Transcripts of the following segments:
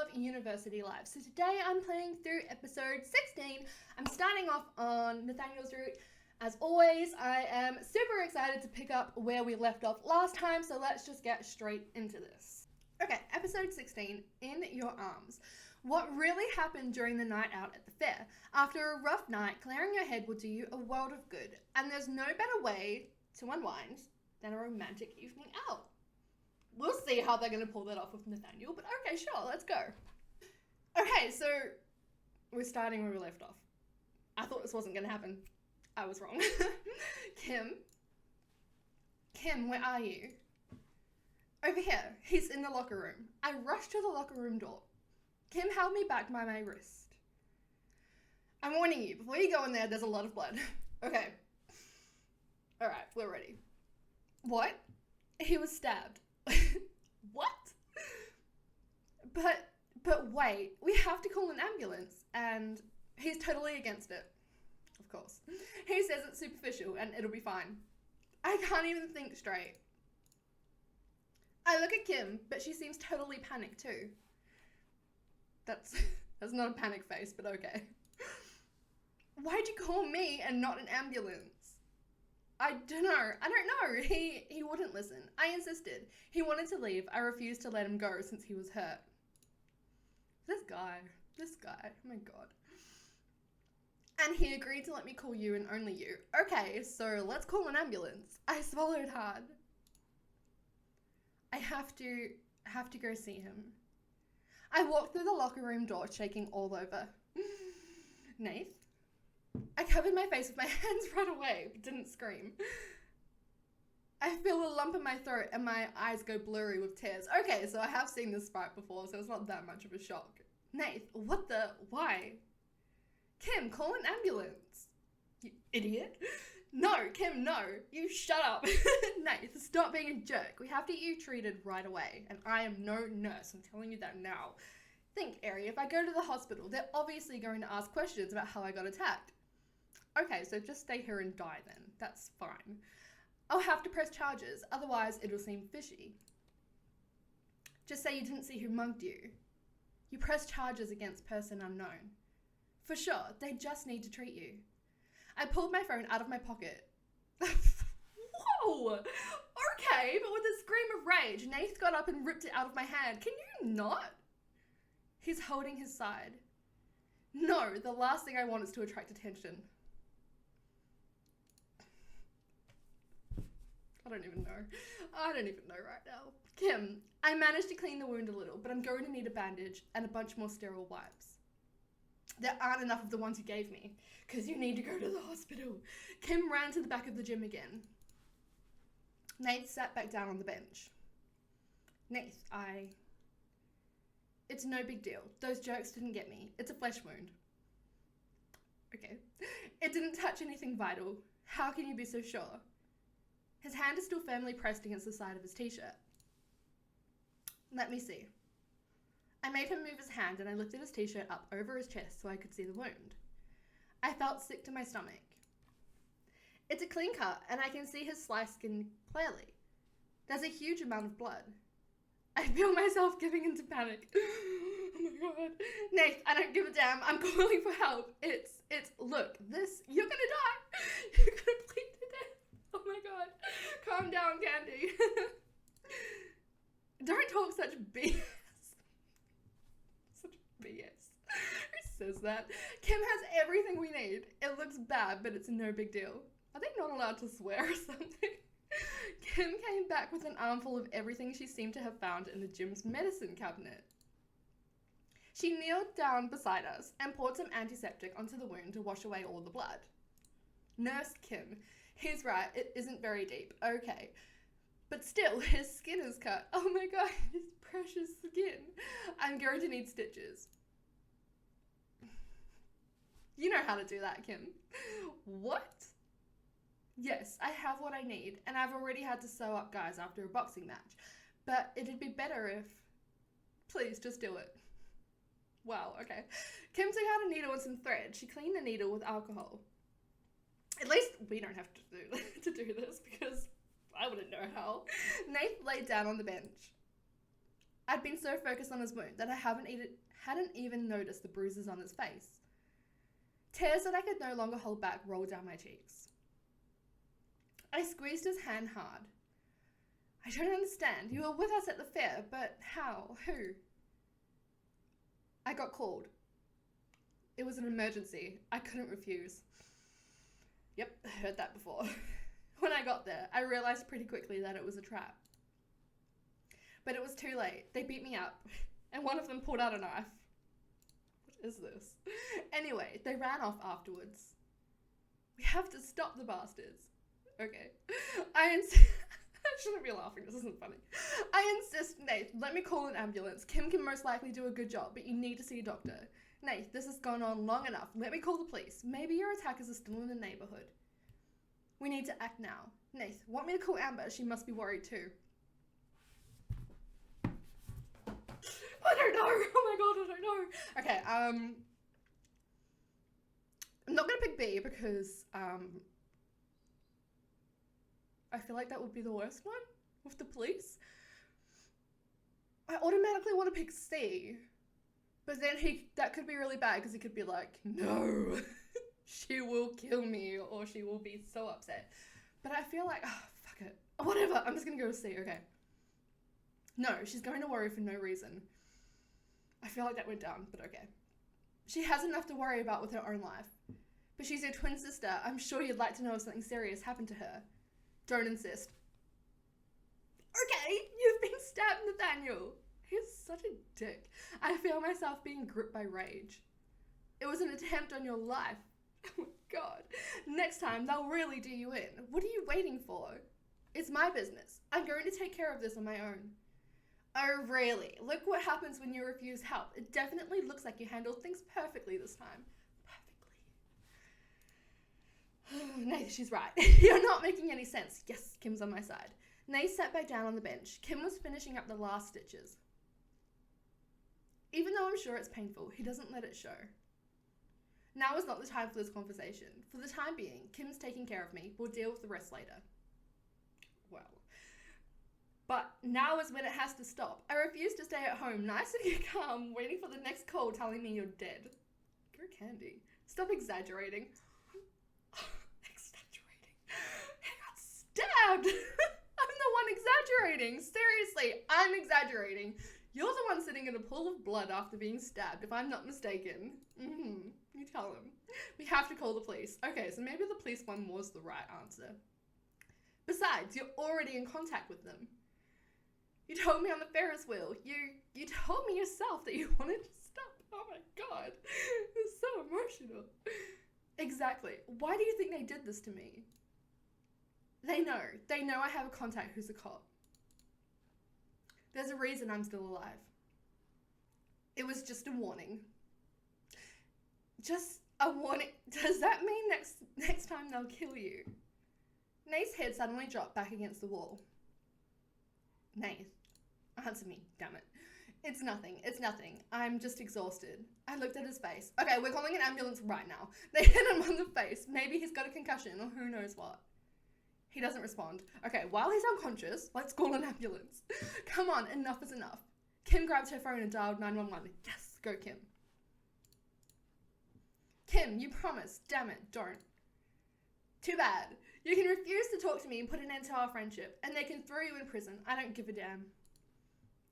of University Life. So today I'm playing through episode 16. I'm starting off on Nathaniel's route. As always, I am super excited to pick up where we left off last time, so let's just get straight into this. Okay, episode 16, In Your Arms. What really happened during the night out at the fair? After a rough night, clearing your head will do you a world of good, and there's no better way to unwind than a romantic evening out. We'll see how they're going to pull that off with Nathaniel, but okay, sure, let's go. Okay, so we're starting where we left off. I thought this wasn't going to happen. I was wrong. Kim, where are you? Over here. He's in the locker room. I rushed to the locker room door. Kim held me back by my wrist. I'm warning you, before you go in there, there's a lot of blood. Okay. Alright, we're ready. What? He was stabbed. What? But wait, we have to call an ambulance, and he's totally against it. Of course. He says it's superficial and it'll be fine. I can't even think straight. I look at Kim, but she seems totally panicked too. That's not a panic face, but okay. Why'd you call me and not an ambulance? I don't know. He wouldn't listen. I insisted. He wanted to leave. I refused to let him go since he was hurt. This guy. Oh my god. And he agreed to let me call you and only you. Okay, so let's call an ambulance. I swallowed hard. I have to go see him. I walked through the locker room door, shaking all over. Nath? I covered my face with my hands right away, but didn't scream. I feel a lump in my throat and my eyes go blurry with tears. Okay, so I have seen this fight before, so it's not that much of a shock. Nath, why? Kim, call an ambulance. You idiot. No, Kim, no. You shut up. Nath, stop being a jerk. We have to get you treated right away, and I am no nurse. I'm telling you that now. Think, Ari, if I go to the hospital, they're obviously going to ask questions about how I got attacked. Okay, so just stay here and die then. That's fine. I'll have to press charges, otherwise it'll seem fishy. Just say you didn't see who mugged you. You press charges against person unknown. For sure, they just need to treat you. I pulled my phone out of my pocket. Whoa! Okay, but with a scream of rage, Nath got up and ripped it out of my hand. Can you not? He's holding his side. No, the last thing I want is to attract attention. I don't even know right now. Kim, I managed to clean the wound a little, but I'm going to need a bandage and a bunch more sterile wipes. There aren't enough of the ones you gave me, because you need to go to the hospital. Kim ran to the back of the gym again. Nath sat back down on the bench. Nath, It's no big deal. Those jerks didn't get me. It's a flesh wound. Okay. It didn't touch anything vital. How can you be so sure? His hand is still firmly pressed against the side of his t-shirt. Let me see. I made him move his hand and I lifted his t-shirt up over his chest so I could see the wound. I felt sick to my stomach. It's a clean cut and I can see his sliced skin clearly. There's a huge amount of blood. I feel myself giving into panic. Oh my god. Nath, I don't give a damn. I'm calling for help. Look, you're gonna die. You're gonna bleed to death. Oh my god. Calm down, Candy. Don't talk such BS. Such BS. Who says that? Kim has everything we need. It looks bad, but it's no big deal. Are they not allowed to swear or something? Kim came back with an armful of everything she seemed to have found in the gym's medicine cabinet. She kneeled down beside us and poured some antiseptic onto the wound to wash away all the blood. Nurse Kim, he's right, it isn't very deep, okay. But still, his skin is cut. Oh my god, his precious skin. I'm going to need stitches. You know how to do that, Kim. What? Yes, I have what I need, and I've already had to sew up guys after a boxing match. But it'd be better if... Please, just do it. Wow, okay. Kim took out a needle and some thread. She cleaned the needle with alcohol. At least we don't have to do this, because I wouldn't know how. Nath laid down on the bench. I'd been so focused on his wound that I hadn't even noticed the bruises on his face. Tears that I could no longer hold back rolled down my cheeks. I squeezed his hand hard. I don't understand. You were with us at the fair, but how? Who? I got called. It was an emergency. I couldn't refuse. Yep, heard that before. When I got there, I realized pretty quickly that it was a trap. But it was too late. They beat me up, and one of them pulled out a knife. What is this? Anyway, they ran off afterwards. We have to stop the bastards. Okay. I shouldn't be laughing, this isn't funny. I insist, Nath, let me call an ambulance. Kim can most likely do a good job, but you need to see a doctor. Nath, this has gone on long enough. Let me call the police. Maybe your attackers are still in the neighborhood. We need to act now. Nath, want me to call Amber? She must be worried too. I don't know. Oh my god, I don't know. Okay, I'm not gonna pick B because I feel like that would be the worst one with the police. I automatically want to pick C, but then that could be really bad because he could be like, no, she will kill me or she will be so upset. But I feel like, oh, fuck it. Whatever, I'm just gonna go with C, okay. No, she's going to worry for no reason. I feel like that went down, but okay. She has enough to worry about with her own life. But she's your twin sister. I'm sure you'd like to know if something serious happened to her. Don't insist. Okay, you've been stabbed, Nathaniel. He's such a dick. I feel myself being gripped by rage. It was an attempt on your life. Oh my god. Next time, they'll really do you in. What are you waiting for? It's my business. I'm going to take care of this on my own. Oh, really? Look what happens when you refuse help. It definitely looks like you handled things perfectly this time. Nath, she's right. You're not making any sense. Yes, Kim's on my side. Nath sat back down on the bench. Kim was finishing up the last stitches. Even though I'm sure it's painful, he doesn't let it show. Now is not the time for this conversation. For the time being, Kim's taking care of me. We'll deal with the rest later. Well. But now is when it has to stop. I refuse to stay at home, nice and calm, waiting for the next call telling me you're dead. Go Candy. Stop exaggerating. Stabbed! I'm the one exaggerating. Seriously, I'm exaggerating. You're the one sitting in a pool of blood after being stabbed, if I'm not mistaken. You tell him. We have to call the police. Okay, so maybe the police one was the right answer. Besides, you're already in contact with them. You told me on the Ferris wheel. You told me yourself that you wanted to stop. Oh my god. It's so emotional. Exactly. Why do you think they did this to me? They know. They know I have a contact who's a cop. There's a reason I'm still alive. It was just a warning. Just a warning. Does that mean next time they'll kill you? Nate's head suddenly dropped back against the wall. Nate, answer me, damn it. It's nothing. It's nothing. I'm just exhausted. I looked at his face. Okay, we're calling an ambulance right now. They hit him on the face. Maybe he's got a concussion or who knows what. He doesn't respond. Okay, while he's unconscious, let's call an ambulance. Come on, enough is enough. Kim grabbed her phone and dialed 911. Yes, go Kim. Kim, you promised. Damn it, don't. Too bad. You can refuse to talk to me and put an end to our friendship, and they can throw you in prison. I don't give a damn.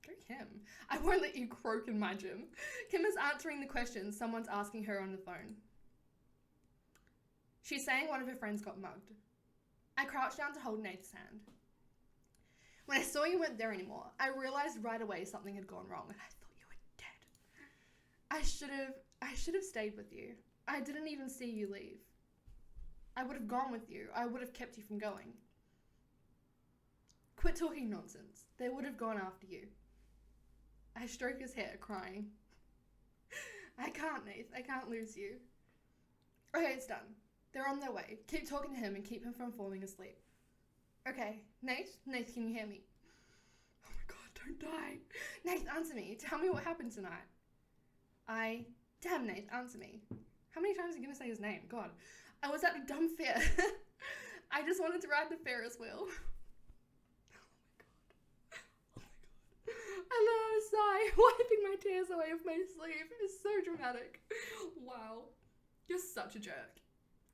Go Kim. I won't let you croak in my gym. Kim is answering the questions someone's asking her on the phone. She's saying one of her friends got mugged. I crouched down to hold Nate's hand. When I saw you weren't there anymore, I realized right away something had gone wrong and I thought you were dead. I should have stayed with you. I didn't even see you leave. I would have gone with you. I would have kept you from going. Quit talking nonsense. They would have gone after you. I stroke his hair, crying. I can't, Nate. I can't lose you. Okay, it's done. They're on their way. Keep talking to him and keep him from falling asleep. Okay, Nate? Nate, can you hear me? Oh my god, don't die. Nate, answer me. Tell me what happened tonight. Damn, Nate, answer me. How many times are you going to say his name? God. I was at a dumb fair. I just wanted to ride the Ferris wheel. Oh my god. I know, I was sigh, wiping my tears away with my sleeve. It's so dramatic. Wow. You're such a jerk.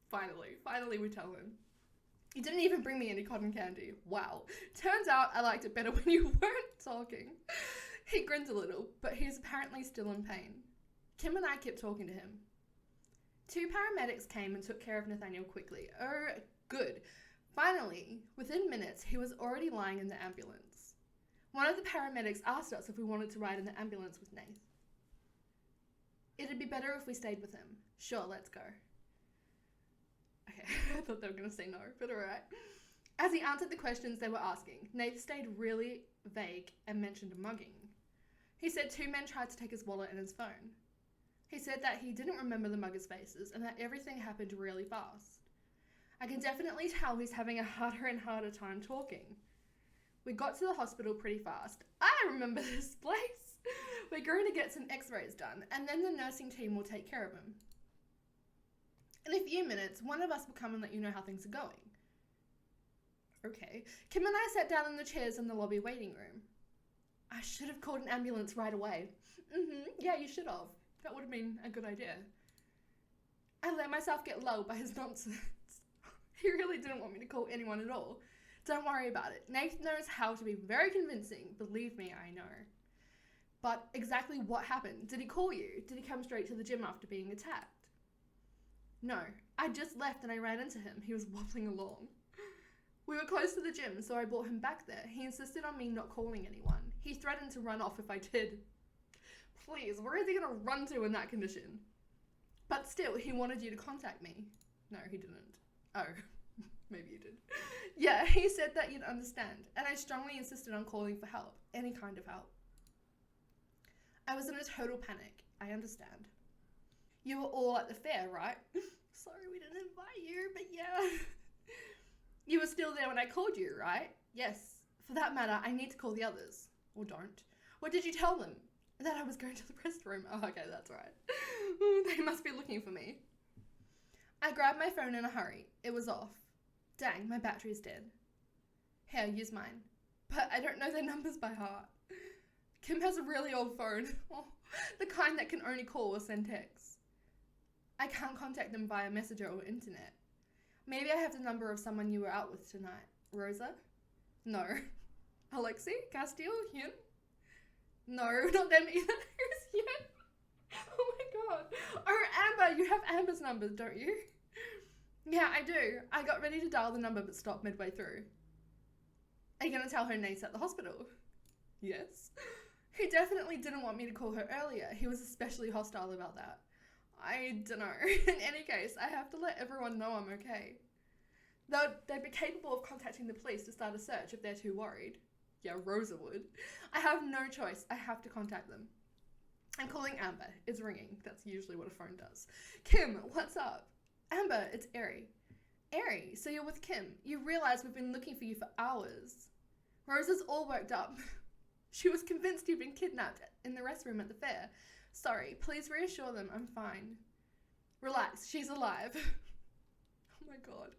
Finally we tell him. You didn't even bring me any cotton candy. Wow. Turns out I liked it better when you weren't talking. He grins a little, but he's apparently still in pain. Kim and I kept talking to him. 2 paramedics came and took care of Nathaniel quickly. Oh, good. Finally, within minutes, he was already lying in the ambulance. One of the paramedics asked us if we wanted to ride in the ambulance with Nath. It'd be better if we stayed with him. Sure, let's go. Okay, I thought they were going to say no, but alright. As he answered the questions they were asking, Nath stayed really vague and mentioned a mugging. He said 2 men tried to take his wallet and his phone. He said that he didn't remember the muggers' faces and that everything happened really fast. I can definitely tell he's having a harder and harder time talking. We got to the hospital pretty fast. I remember this place. We're going to get some x-rays done and then the nursing team will take care of him. In a few minutes, one of us will come and let you know how things are going. Okay. Kim and I sat down in the chairs in the lobby waiting room. I should have called an ambulance right away. Yeah, you should have. That would have been a good idea. I let myself get lulled by his nonsense. He really didn't want me to call anyone at all. Don't worry about it. Nate knows how to be very convincing. Believe me, I know. But exactly what happened? Did he call you? Did he come straight to the gym after being attacked? No, I just left and I ran into him. He was wobbling along. We were close to the gym, so I brought him back there. He insisted on me not calling anyone. He threatened to run off if I did. Please, where is he going to run to in that condition? But still, he wanted you to contact me. No, he didn't. Oh, maybe you did. Yeah, he said that you'd understand, and I strongly insisted on calling for help, any kind of help. I was in a total panic. I understand. You were all at the fair, right? Sorry we didn't invite you, but yeah. You were still there when I called you, right? Yes. For that matter, I need to call the others. Or don't. What did you tell them? That I was going to the restroom. Oh, okay, that's right. They must be looking for me. I grabbed my phone in a hurry. It was off. Dang, my battery's dead. Here, use mine. But I don't know their numbers by heart. Kim has a really old phone. Oh, the kind that can only call or send texts. I can't contact them via messenger or internet. Maybe I have the number of someone you were out with tonight. Rosa? No. Alexei? Castile? Hyun? No, not them either. Who's Hyun? Oh my god. Oh, Amber, you have Amber's numbers, don't you? Yeah, I do. I got ready to dial the number but stopped midway through. Are you going to tell her Nate's at the hospital? Yes. He definitely didn't want me to call her earlier. He was especially hostile about that. I don't know. In any case, I have to let everyone know I'm okay. They'd be capable of contacting the police to start a search if they're too worried. Yeah, Rosa would. I have no choice. I have to contact them. I'm calling Amber. It's ringing. That's usually what a phone does. Kim, what's up? Amber, it's Eri. Eri, so you're with Kim. You realize we've been looking for you for hours. Rosa's all worked up. She was convinced you'd been kidnapped in the restroom at the fair. Sorry, please reassure them I'm fine. Relax, she's alive. Oh my god.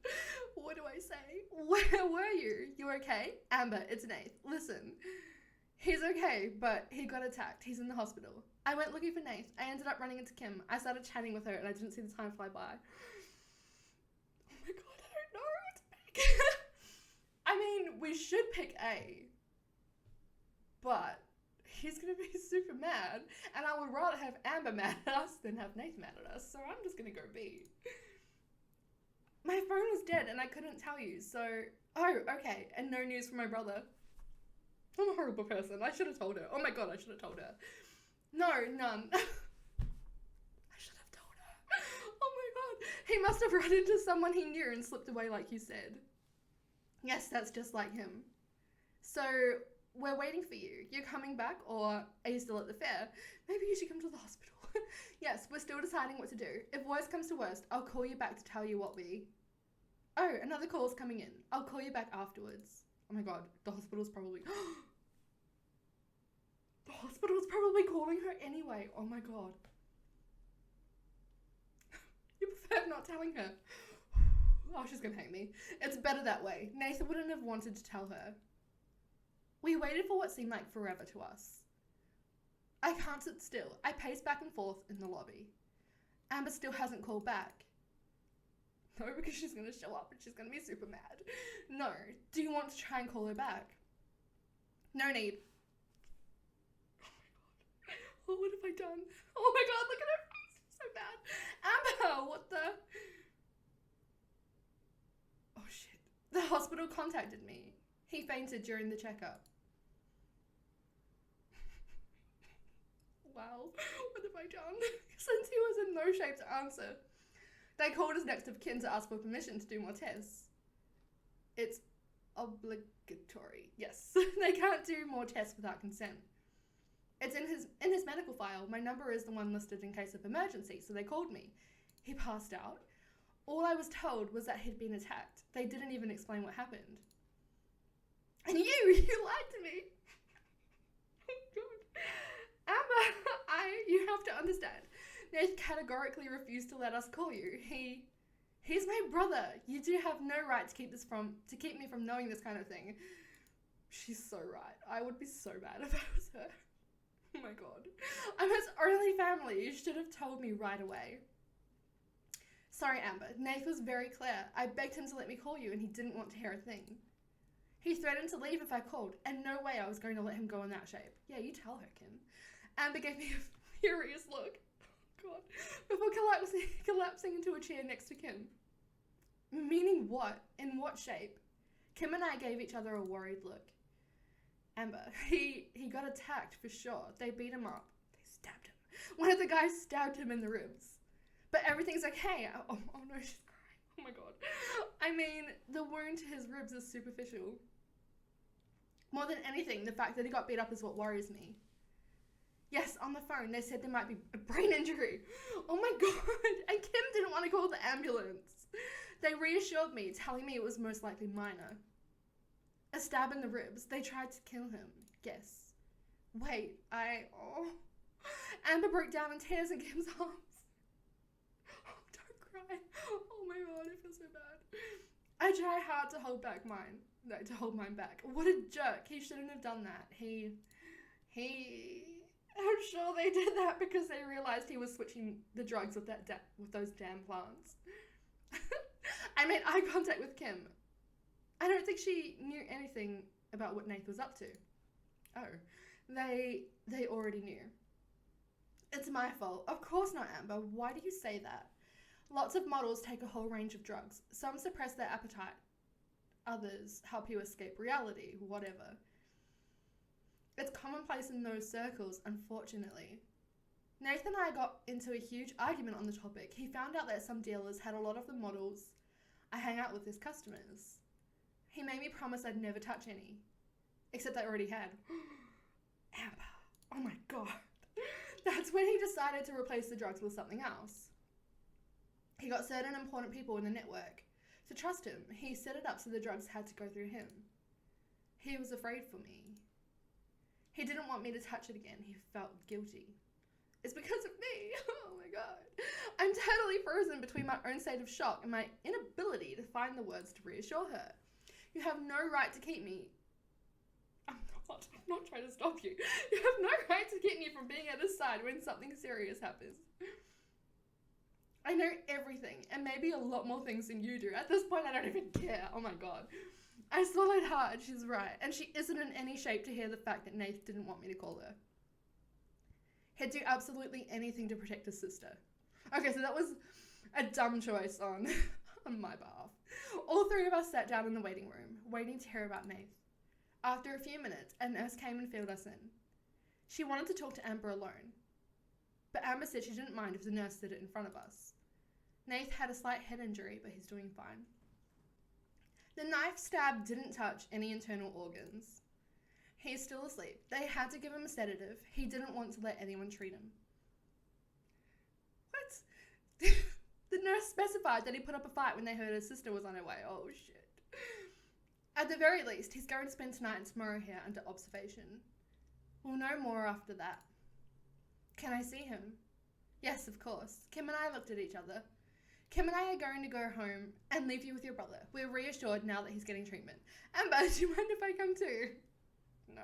What do I say? Where were you? You okay? Amber, it's Nath. Listen. He's okay, but he got attacked. He's in the hospital. I went looking for Nath. I ended up running into Kim. I started chatting with her and I didn't see the time fly by. Oh my god, I don't know. It's big. I mean, we should pick A. But he's going to be super mad. And I would rather have Amber mad at us than have Nath mad at us. So I'm just going to go B. My phone was dead and I couldn't tell you. So, oh, okay. And no news from my brother. I'm a horrible person. I should have told her. Oh my god, I should have told her. No, none. I should have told her. Oh my god. He must have run into someone he knew and slipped away like you said. Yes, that's just like him. So, we're waiting for you. You're coming back or are you still at the fair? Maybe you should come to the hospital. Yes, we're still deciding what to do. If worst comes to worst, I'll call you back to tell you what we... Oh, another call's coming in. I'll call you back afterwards. Oh my god, the hospital's probably... The hospital's probably calling her anyway. Oh my god. You prefer not telling her. Oh, she's gonna hate me. It's better that way. Nathan wouldn't have wanted to tell her. We waited for what seemed like forever to us. I can't sit still. I pace back and forth in the lobby. Amber still hasn't called back. No, because she's going to show up and she's going to be super mad. No. Do you want to try and call her back? No need. Oh my god. What have I done? Oh my god, look at her face. It's so bad. Amber, what the? Oh shit. The hospital contacted me. He fainted during the checkup. Wow. What have I done? Since he was in no shape to answer. They called us next of kin to ask for permission to do more tests. It's obligatory. Yes. They can't do more tests without consent. It's in his medical file. My number is the one listed in case of emergency, so they called me. He passed out. All I was told was that he'd been attacked. They didn't even explain what happened. And you lied to me. Oh god. Amber, you have to understand. Nate categorically refused to let us call you. He's my brother. You do have no right to keep me from knowing this kind of thing. She's so right. I would be so bad if I was her. Oh my god. I'm his only family. You should have told me right away. Sorry, Amber. Nath was very clear. I begged him to let me call you and he didn't want to hear a thing. He threatened to leave if I called, and no way I was going to let him go in that shape. Yeah, you tell her, Kim. Amber gave me a furious look. God. Before collapsing into a chair next to Kim. Meaning what? In what shape? Kim and I gave each other a worried look. Amber, he got attacked for sure. They beat him up. They stabbed him. One of the guys stabbed him in the ribs. But everything's okay. Oh no, she's crying. Oh my god. I mean, the wound to his ribs is superficial. More than anything, the fact that he got beat up is what worries me. Yes, on the phone, they said there might be a brain injury. Oh my god. And Kim didn't want to call the ambulance. They reassured me, telling me it was most likely minor. A stab in the ribs. They tried to kill him. Yes. Wait, Amber broke down in tears in Kim's arms. Oh, don't cry. Oh my god, I feel so bad. I try hard to hold mine back. What a jerk. He shouldn't have done that. I'm sure they did that because they realized he was switching the drugs with those damn plants. I made eye contact with Kim. I don't think she knew anything about what Nath was up to. Oh, they already knew. It's my fault. Of course not, Amber. Why do you say that? Lots of models take a whole range of drugs. Some suppress their appetite. Others help you escape reality, whatever. It's commonplace in those circles, unfortunately. Nathan and I got into a huge argument on the topic. He found out that some dealers had a lot of the models I hang out with as customers. He made me promise I'd never touch any. Except I already had. Amber. Oh my god. That's when he decided to replace the drugs with something else. He got certain important people in the network to trust him. He set it up so the drugs had to go through him. He was afraid for me. He didn't want me to touch it again. He felt guilty. It's because of me. Oh my god. I'm totally frozen between my own state of shock and my inability to find the words to reassure her. You have no right to keep me. I'm not trying to stop you. You have no right to keep me from being at his side when something serious happens. I know everything, and maybe a lot more things than you do. At this point, I don't even care. Oh my god. I swallowed hard. She's right. And she isn't in any shape to hear the fact that Nath didn't want me to call her. He'd do absolutely anything to protect his sister. Okay, so that was a dumb choice on my behalf. All three of us sat down in the waiting room, waiting to hear about Nath. After a few minutes, a nurse came and filled us in. She wanted to talk to Amber alone, but Amber said she didn't mind if the nurse did it in front of us. Nath had a slight head injury, but he's doing fine. The knife stab didn't touch any internal organs. He's still asleep. They had to give him a sedative. He didn't want to let anyone treat him. What? The nurse specified that he put up a fight when they heard his sister was on her way. Oh, shit. At the very least, he's going to spend tonight and tomorrow here under observation. We'll know more after that. Can I see him? Yes, of course. Kim and I looked at each other. Kim and I are going to go home and leave you with your brother. We're reassured now that he's getting treatment. Amber, do you mind if I come too? No.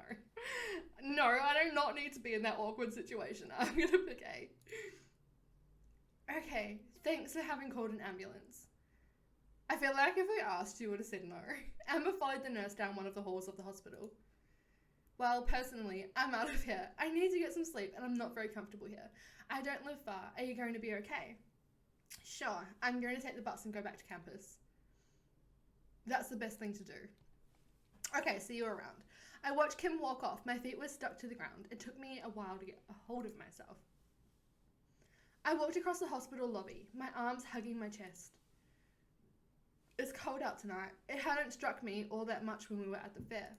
No, I do not need to be in that awkward situation. I'm gonna pick A. Okay, thanks for having called an ambulance. I feel like if I asked, you would have said no. Amber followed the nurse down one of the halls of the hospital. Well, personally, I'm out of here. I need to get some sleep and I'm not very comfortable here. I don't live far. Are you going to be okay? Sure, I'm going to take the bus and go back to campus. That's the best thing to do. Okay, see you around. I watched Kim walk off. My feet were stuck to the ground. It took me a while to get a hold of myself. I walked across the hospital lobby, my arms hugging my chest. It's cold out tonight. It hadn't struck me all that much when we were at the fair.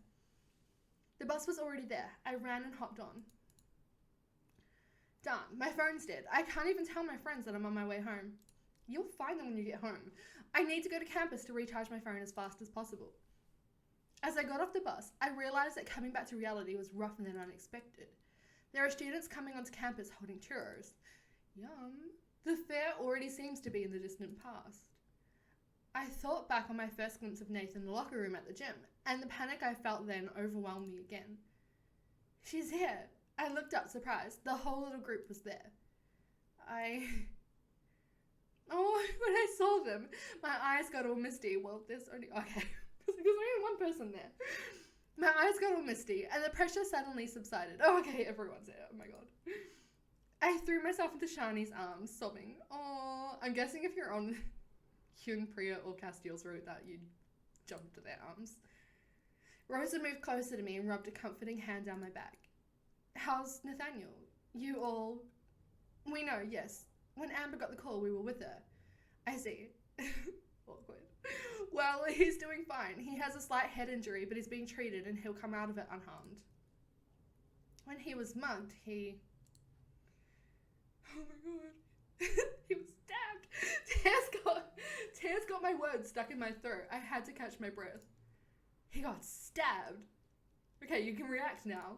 The bus was already there. I ran and hopped on. Darn, my phone's dead. I can't even tell my friends that I'm on my way home. You'll find them when you get home. I need to go to campus to recharge my phone as fast as possible. As I got off the bus, I realized that coming back to reality was rougher than unexpected. There are students coming onto campus holding churros. Yum. The fair already seems to be in the distant past. I thought back on my first glimpse of Nathan in the locker room at the gym, and the panic I felt then overwhelmed me again. She's here. I looked up surprised. The whole little group was there. Oh, when I saw them, my eyes got all misty. Well, there's only one person there. My eyes got all misty, and the pressure suddenly subsided. Oh, okay, everyone's there. Oh my god. I threw myself into Shani's arms, sobbing. Oh, I'm guessing if you're on Hyun, Priya, or Castiel's route that you'd jump into their arms. Rosa moved closer to me and rubbed a comforting hand down my back. How's Nathaniel? You all... We know, yes. When Amber got the call, we were with her. I see. Awkward. Well, he's doing fine. He has a slight head injury, but he's being treated and he'll come out of it unharmed. When he was mugged, he... Oh my god. He was stabbed. Tears got my words stuck in my throat. I had to catch my breath. He got stabbed. Okay, you can react now.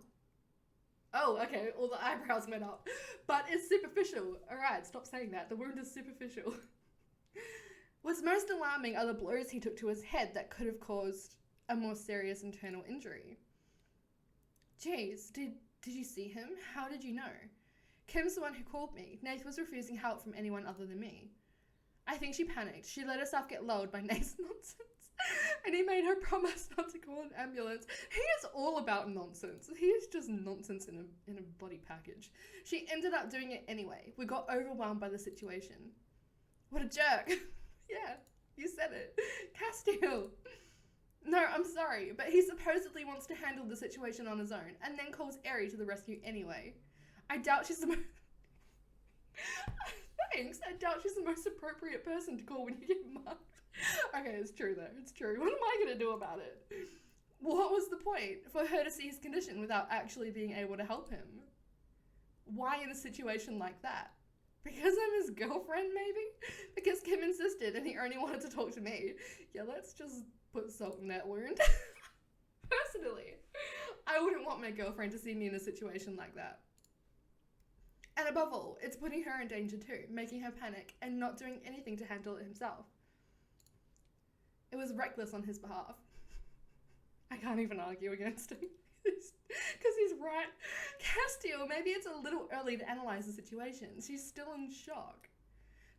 Oh, okay, all the eyebrows went up. But it's superficial. Alright, stop saying that. The wound is superficial. What's most alarming are the blows he took to his head that could have caused a more serious internal injury. Jeez, did you see him? How did you know? Kim's the one who called me. Nath was refusing help from anyone other than me. I think she panicked. She let herself get lulled by Nath's nonsense. And he made her promise not to call an ambulance. He is all about nonsense. He is just nonsense in a body package. She ended up doing it anyway. We got overwhelmed by the situation. What a jerk. Yeah, you said it. Castile. No, I'm sorry, but he supposedly wants to handle the situation on his own and then calls Eri to the rescue anyway. I doubt she's the most... Thanks. I doubt she's the most appropriate person to call when you get mugged. Okay, it's true though. It's true. What am I going to do about it? What was the point? For her to see his condition without actually being able to help him? Why in a situation like that? Because I'm his girlfriend, maybe? Because Kim insisted and he only wanted to talk to me. Yeah, let's just put salt in that wound. Personally, I wouldn't want my girlfriend to see me in a situation like that. And above all, it's putting her in danger too, making her panic and not doing anything to handle it himself. It was reckless on his behalf. I can't even argue against him. Because he's right. Castile, maybe it's a little early to analyze the situation. She's still in shock.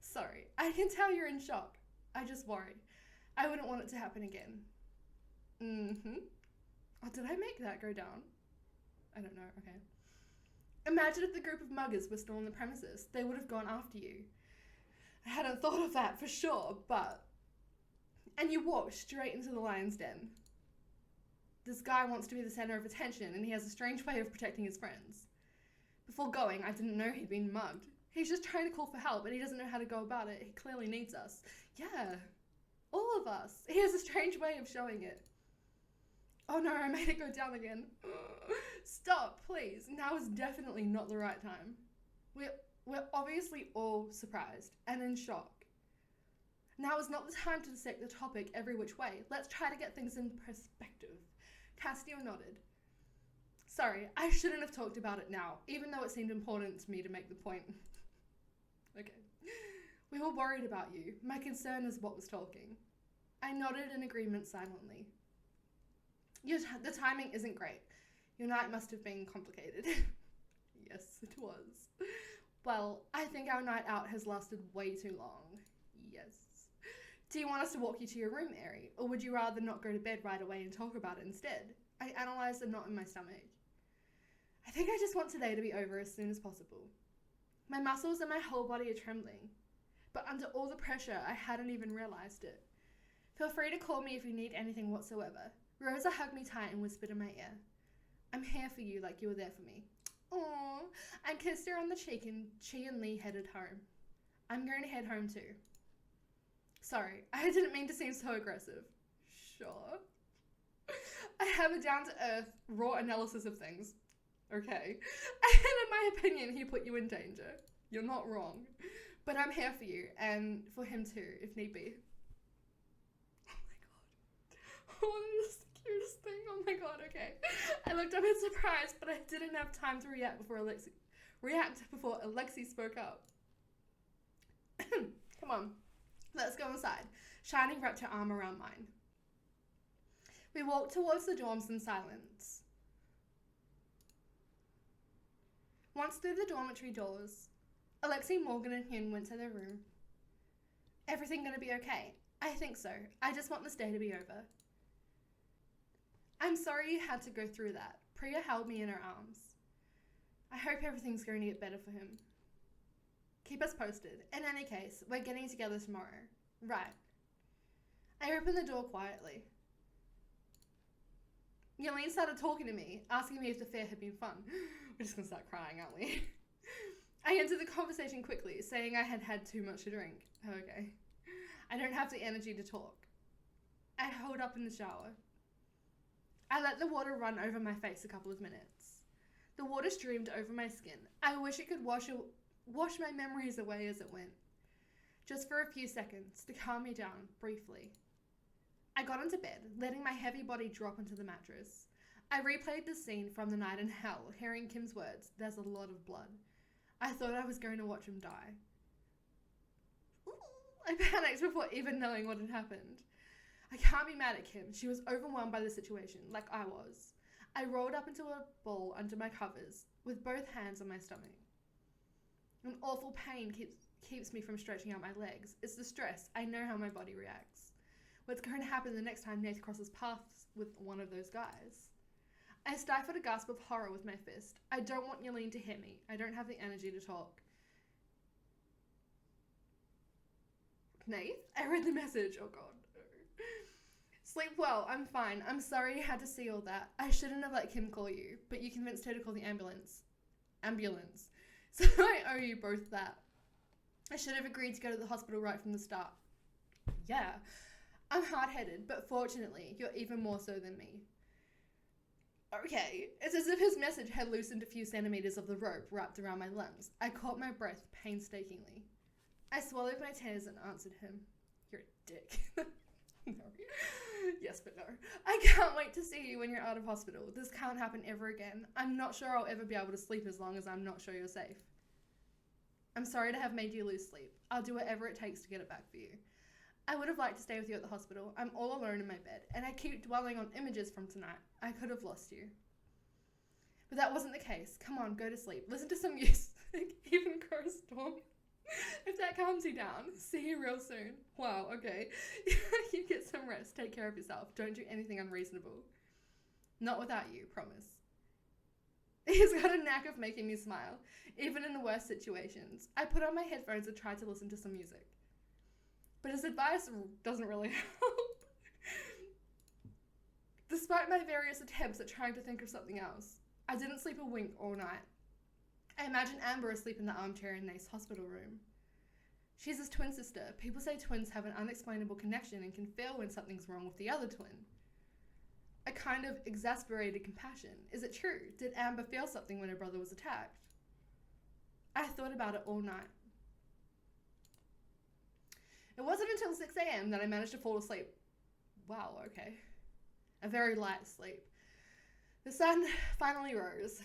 Sorry, I can tell you're in shock. I just worry. I wouldn't want it to happen again. Oh, did I make that go down? I don't know, okay. Imagine if the group of muggers were still on the premises. They would have gone after you. I hadn't thought of that for sure, but... And you walked straight into the lion's den. This guy wants to be the center of attention, and he has a strange way of protecting his friends. Before going, I didn't know he'd been mugged. He's just trying to call for help, and he doesn't know how to go about it. He clearly needs us. Yeah, all of us. He has a strange way of showing it. Oh no, I made it go down again. Stop, please. Now is definitely not the right time. We're obviously all surprised and in shock. Now is not the time to dissect the topic every which way. Let's try to get things in perspective. Castile nodded. Sorry, I shouldn't have talked about it now, even though it seemed important to me to make the point. Okay. We were worried about you. My concern is what was talking. I nodded in agreement silently. The timing isn't great. Your night must have been complicated. Yes, it was. Well, I think our night out has lasted way too long. Yes. Do you want us to walk you to your room, Mary? Or would you rather not go to bed right away and talk about it instead? I analysed the knot in my stomach. I think I just want today to be over as soon as possible. My muscles and my whole body are trembling. But under all the pressure, I hadn't even realised it. Feel free to call me if you need anything whatsoever. Rosa hugged me tight and whispered in my ear. I'm here for you like you were there for me. Aww. I kissed her on the cheek and she and Lee headed home. I'm going to head home too. Sorry, I didn't mean to seem so aggressive. Sure. I have a down-to-earth, raw analysis of things. Okay. And in my opinion, he put you in danger. You're not wrong. But I'm here for you, and for him too, if need be. Oh my god. Oh, this is the cutest thing. Oh my god, okay. I looked up in surprise, but I didn't have time to react before Alexi spoke up. Come on. Let's go inside. Shiny wrapped her arm around mine. We walked towards the dorms in silence. Once through the dormitory doors, Alexi, Morgan, and Hyun went to their room. Everything gonna be okay? I think so. I just want this day to be over. I'm sorry you had to go through that. Priya held me in her arms. I hope everything's going to get better for him. Keep us posted. In any case, we're getting together tomorrow. Right. I opened the door quietly. Yelene started talking to me, asking me if the fair had been fun. We're just going to start crying, aren't we? I entered the conversation quickly, saying I had had too much to drink. Okay. I don't have the energy to talk. I holed up in the shower. I let the water run over my face a couple of minutes. The water streamed over my skin. I wish it could wash my memories away as it went. Just for a few seconds, to calm me down, briefly. I got into bed, letting my heavy body drop into the mattress. I replayed the scene from the night in hell, hearing Kim's words, "There's a lot of blood." I thought I was going to watch him die. Ooh, I panicked before even knowing what had happened. I can't be mad at Kim. She was overwhelmed by the situation, like I was. I rolled up into a ball under my covers, with both hands on my stomach. An awful pain keeps me from stretching out my legs. It's the stress. I know how my body reacts. What's going to happen the next time Nath crosses paths with one of those guys? I stifled a gasp of horror with my fist. I don't want Yelene to hit me. I don't have the energy to talk. Nath? I read the message. Oh god. Sleep well. I'm fine. I'm sorry you had to see all that. I shouldn't have let Kim call you, but you convinced her to call the ambulance. So I owe you both that. I should have agreed to go to the hospital right from the start. Yeah. I'm hard-headed, but fortunately, you're even more so than me. Okay. It's as if his message had loosened a few centimeters of the rope wrapped around my lungs. I caught my breath painstakingly. I swallowed my tears and answered him. You're a dick. No. Yes, but no. I can't wait to see you when you're out of hospital. This can't happen ever again. I'm not sure I'll ever be able to sleep as long as I'm not sure you're safe. I'm sorry to have made you lose sleep. I'll do whatever it takes to get it back for you. I would have liked to stay with you at the hospital. I'm all alone in my bed, and I keep dwelling on images from tonight. I could have lost you. But that wasn't the case. Come on, go to sleep. Listen to some music. Even Crow Storm. If that calms you down, see you real soon. Wow, okay. You get some rest. Take care of yourself. Don't do anything unreasonable. Not without you, promise. He's got a knack of making me smile, even in the worst situations. I put on my headphones and tried to listen to some music. But his advice doesn't really help. Despite my various attempts at trying to think of something else, I didn't sleep a wink all night. I imagine Amber asleep in the armchair in Nate's hospital room. She's his twin sister. People say twins have an unexplainable connection and can feel when something's wrong with the other twin. A kind of exasperated compassion. Is it true? Did Amber feel something when her brother was attacked? I thought about it all night. It wasn't until 6 a.m. that I managed to fall asleep. Wow, okay. A very light sleep. The sun finally rose.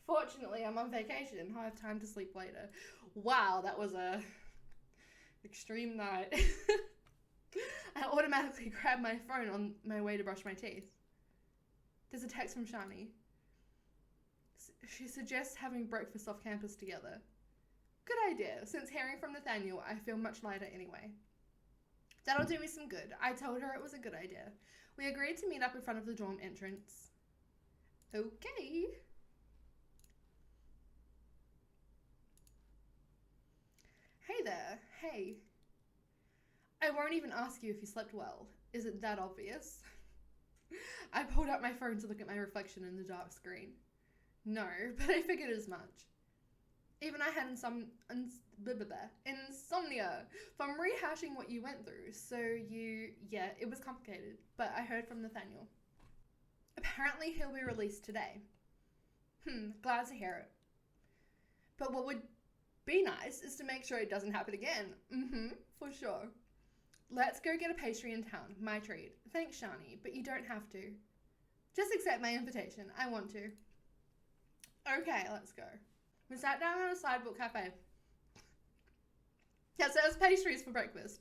Fortunately, I'm on vacation. I'll have time to sleep later. Wow, that was a extreme night. I automatically grabbed my phone on my way to brush my teeth. There's a text from Shani. She suggests having breakfast off campus together. Good idea. Since hearing from Nathaniel, I feel much lighter anyway. That'll do me some good. I told her it was a good idea. We agreed to meet up in front of the dorm entrance. Okay. Hey there. Hey. I won't even ask you if you slept well. Is it that obvious? I pulled out my phone to look at my reflection in the dark screen. No, but I figured as much. Even I had insomnia from rehashing what you went through. So yeah, it was complicated, but I heard from Nathaniel. Apparently he'll be released today. Glad to hear it. But what would be nice is to make sure it doesn't happen again. For sure. Let's go get a pastry in town, my treat. Thanks, Shani, but you don't have to. Just accept my invitation. I want to. Okay, let's go. We sat down at a sidewalk cafe. Yeah, so there's pastries for breakfast.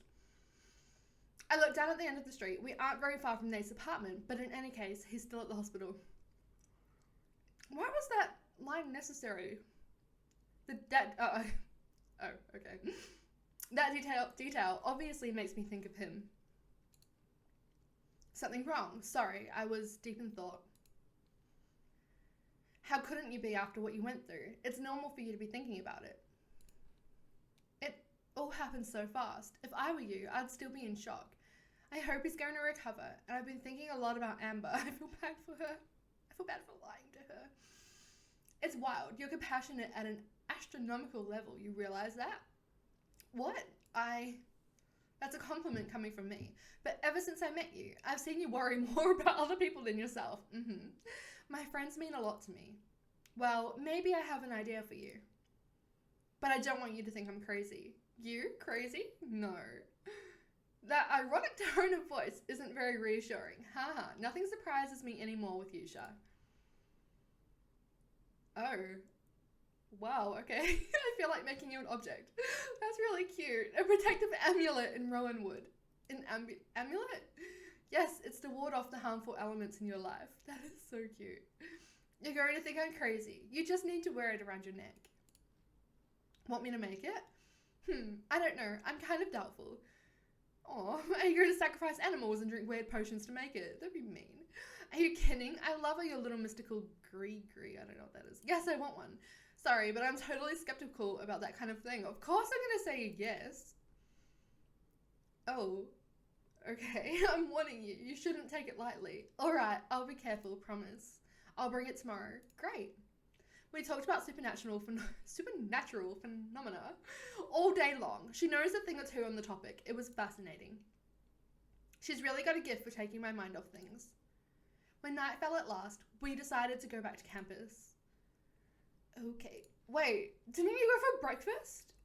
I looked down at the end of the street. We aren't very far from Nate's apartment, but in any case, he's still at the hospital. Why was that line necessary? Okay. That detail obviously makes me think of him. Something wrong? Sorry, I was deep in thought. How couldn't you be after what you went through? It's normal for you to be thinking about it. It all happened so fast. If I were you, I'd still be in shock. I hope he's going to recover, and I've been thinking a lot about Amber. I feel bad for her. I feel bad for lying to her. It's wild. You're compassionate at an astronomical level. You realize that? What? That's a compliment coming from me. But ever since I met you, I've seen you worry more about other people than yourself. My friends mean a lot to me. Well, maybe I have an idea for you. But I don't want you to think I'm crazy. You? Crazy? No. That ironic tone of voice isn't very reassuring. Haha, nothing surprises me anymore with you, Shah. Oh. Wow, okay. I feel like making you an object. That's really cute. A protective amulet in Rowanwood. An amulet? Yes, it's to ward off the harmful elements in your life. That is so cute. You're going to think I'm crazy. You just need to wear it around your neck. Want me to make it? I don't know. I'm kind of doubtful. Aw, are you going to sacrifice animals and drink weird potions to make it? That'd be mean. Are you kidding? I love your little mystical gree. I don't know what that is. Yes, I want one. Sorry, but I'm totally skeptical about that kind of thing. Of course I'm going to say yes. Oh, okay. I'm warning you. You shouldn't take it lightly. Alright, I'll be careful, promise. I'll bring it tomorrow. Great. We talked about supernatural phenomena all day long. She knows a thing or two on the topic. It was fascinating. She's really got a gift for taking my mind off things. When night fell at last, we decided to go back to campus. Okay. Wait, didn't you go for breakfast?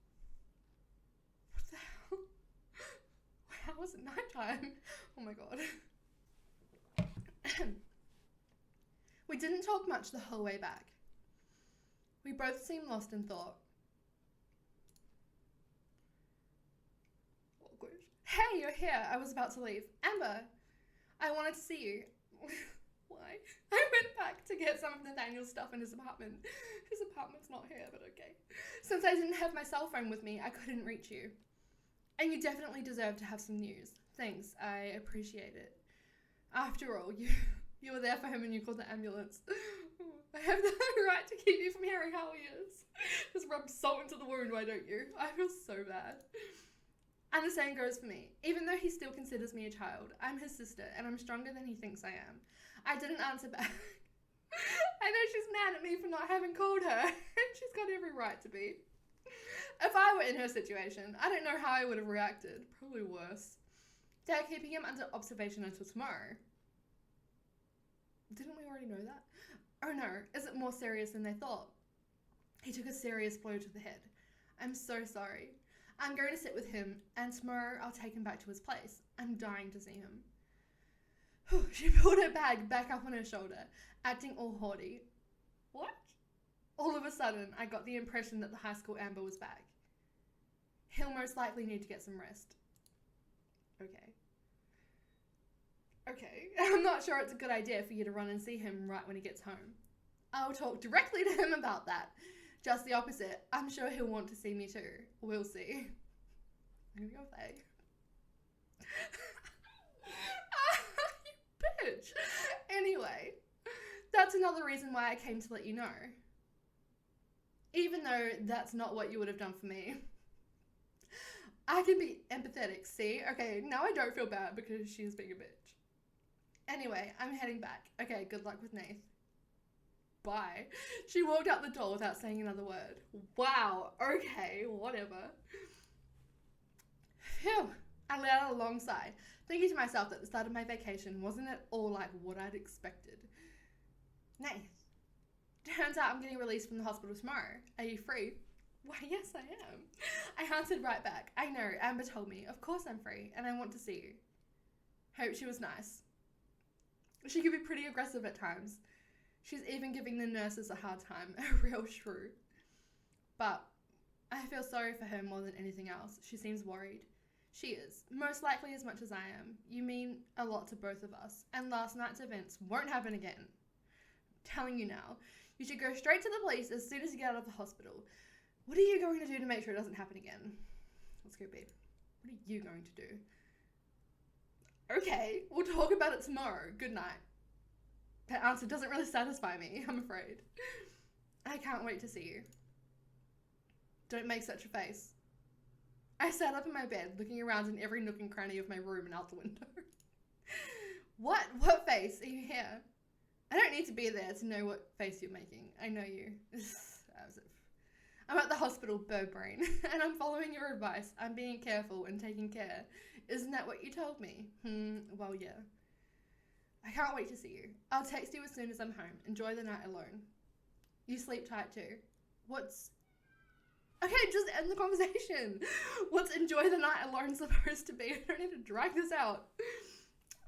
What the hell? How was it nighttime? Oh my god. We didn't talk much the whole way back. We both seemed lost in thought. Awkward. Hey, you're here. I was about to leave. Amber, I wanted to see you. Why? I went back to get some of Nathaniel's stuff in his apartment. His apartment's not here, but okay. Since I didn't have my cell phone with me, I couldn't reach you. And you definitely deserve to have some news. Thanks, I appreciate it. After all, you were there for him and you called the ambulance. I have the right to keep you from hearing how he is. Just rub salt into the wound, why don't you? I feel so bad. And the same goes for me. Even though he still considers me a child, I'm his sister and I'm stronger than he thinks I am. I didn't answer back. I know she's mad at me for not having called her, and she's got every right to be. If I were in her situation, I don't know how I would have reacted. Probably worse. They're keeping him under observation until tomorrow. Didn't we already know that? Oh no, is it more serious than they thought? He took a serious blow to the head. I'm so sorry. I'm going to sit with him, and tomorrow I'll take him back to his place. I'm dying to see him. She pulled her bag back up on her shoulder, acting all haughty. What? All of a sudden, I got the impression that the high school Amber was back. He'll most likely need to get some rest. Okay, I'm not sure it's a good idea for you to run and see him right when he gets home. I'll talk directly to him about that. Just the opposite. I'm sure he'll want to see me too. We'll see. I'm gonna go play. You bitch. Anyway, that's another reason why I came to let you know. Even though that's not what you would have done for me. I can be empathetic, see? Okay, now I don't feel bad because she's being a bitch. Anyway, I'm heading back. Okay, good luck with Nath. Bye. She walked out the door without saying another word. Wow, okay, whatever. Phew. I let out a long sigh, thinking to myself that the start of my vacation wasn't at all like what I'd expected. Nath. Turns out I'm getting released from the hospital tomorrow. Are you free? Why, yes, I am. I answered right back. I know, Amber told me. Of course I'm free, and I want to see you. Hope she was nice. She could be pretty aggressive at times. She's even giving the nurses a hard time, a real shrew. But I feel sorry for her more than anything else. She seems worried. She is, most likely as much as I am. You mean a lot to both of us, and last night's events won't happen again. I'm telling you now, you should go straight to the police as soon as you get out of the hospital. What are you going to do to make sure it doesn't happen again? Let's go, babe. What are you going to do? Okay, we'll talk about it tomorrow. Good night. That answer doesn't really satisfy me, I'm afraid. I can't wait to see you. Don't make such a face. I sat up in my bed, looking around in every nook and cranny of my room and out the window. What? What face? Are you here? I don't need to be there to know what face you're making. I know you. As if. I'm at the hospital, bird brain, and I'm following your advice. I'm being careful and taking care. Isn't that what you told me? Well, yeah. I can't wait to see you. I'll text you as soon as I'm home. Enjoy the night alone. You sleep tight too. Okay, just end the conversation. What's enjoy the night alone supposed to be? I don't need to drag this out.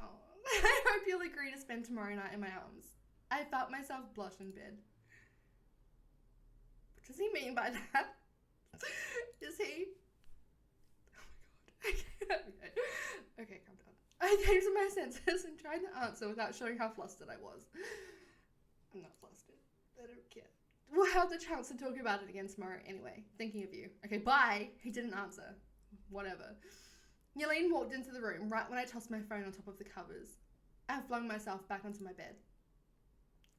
Oh, I hope you'll agree to spend tomorrow night in my arms. I felt myself blush in bed. What does he mean by that? Is he? Oh my god. Okay, calm down. I came to my senses and tried to answer without showing how flustered I was. I'm not flustered. I don't care. We'll have the chance to talk about it again tomorrow anyway. Thinking of you. Okay, bye. He didn't answer. Whatever. Yelene walked into the room right when I tossed my phone on top of the covers. I flung myself back onto my bed.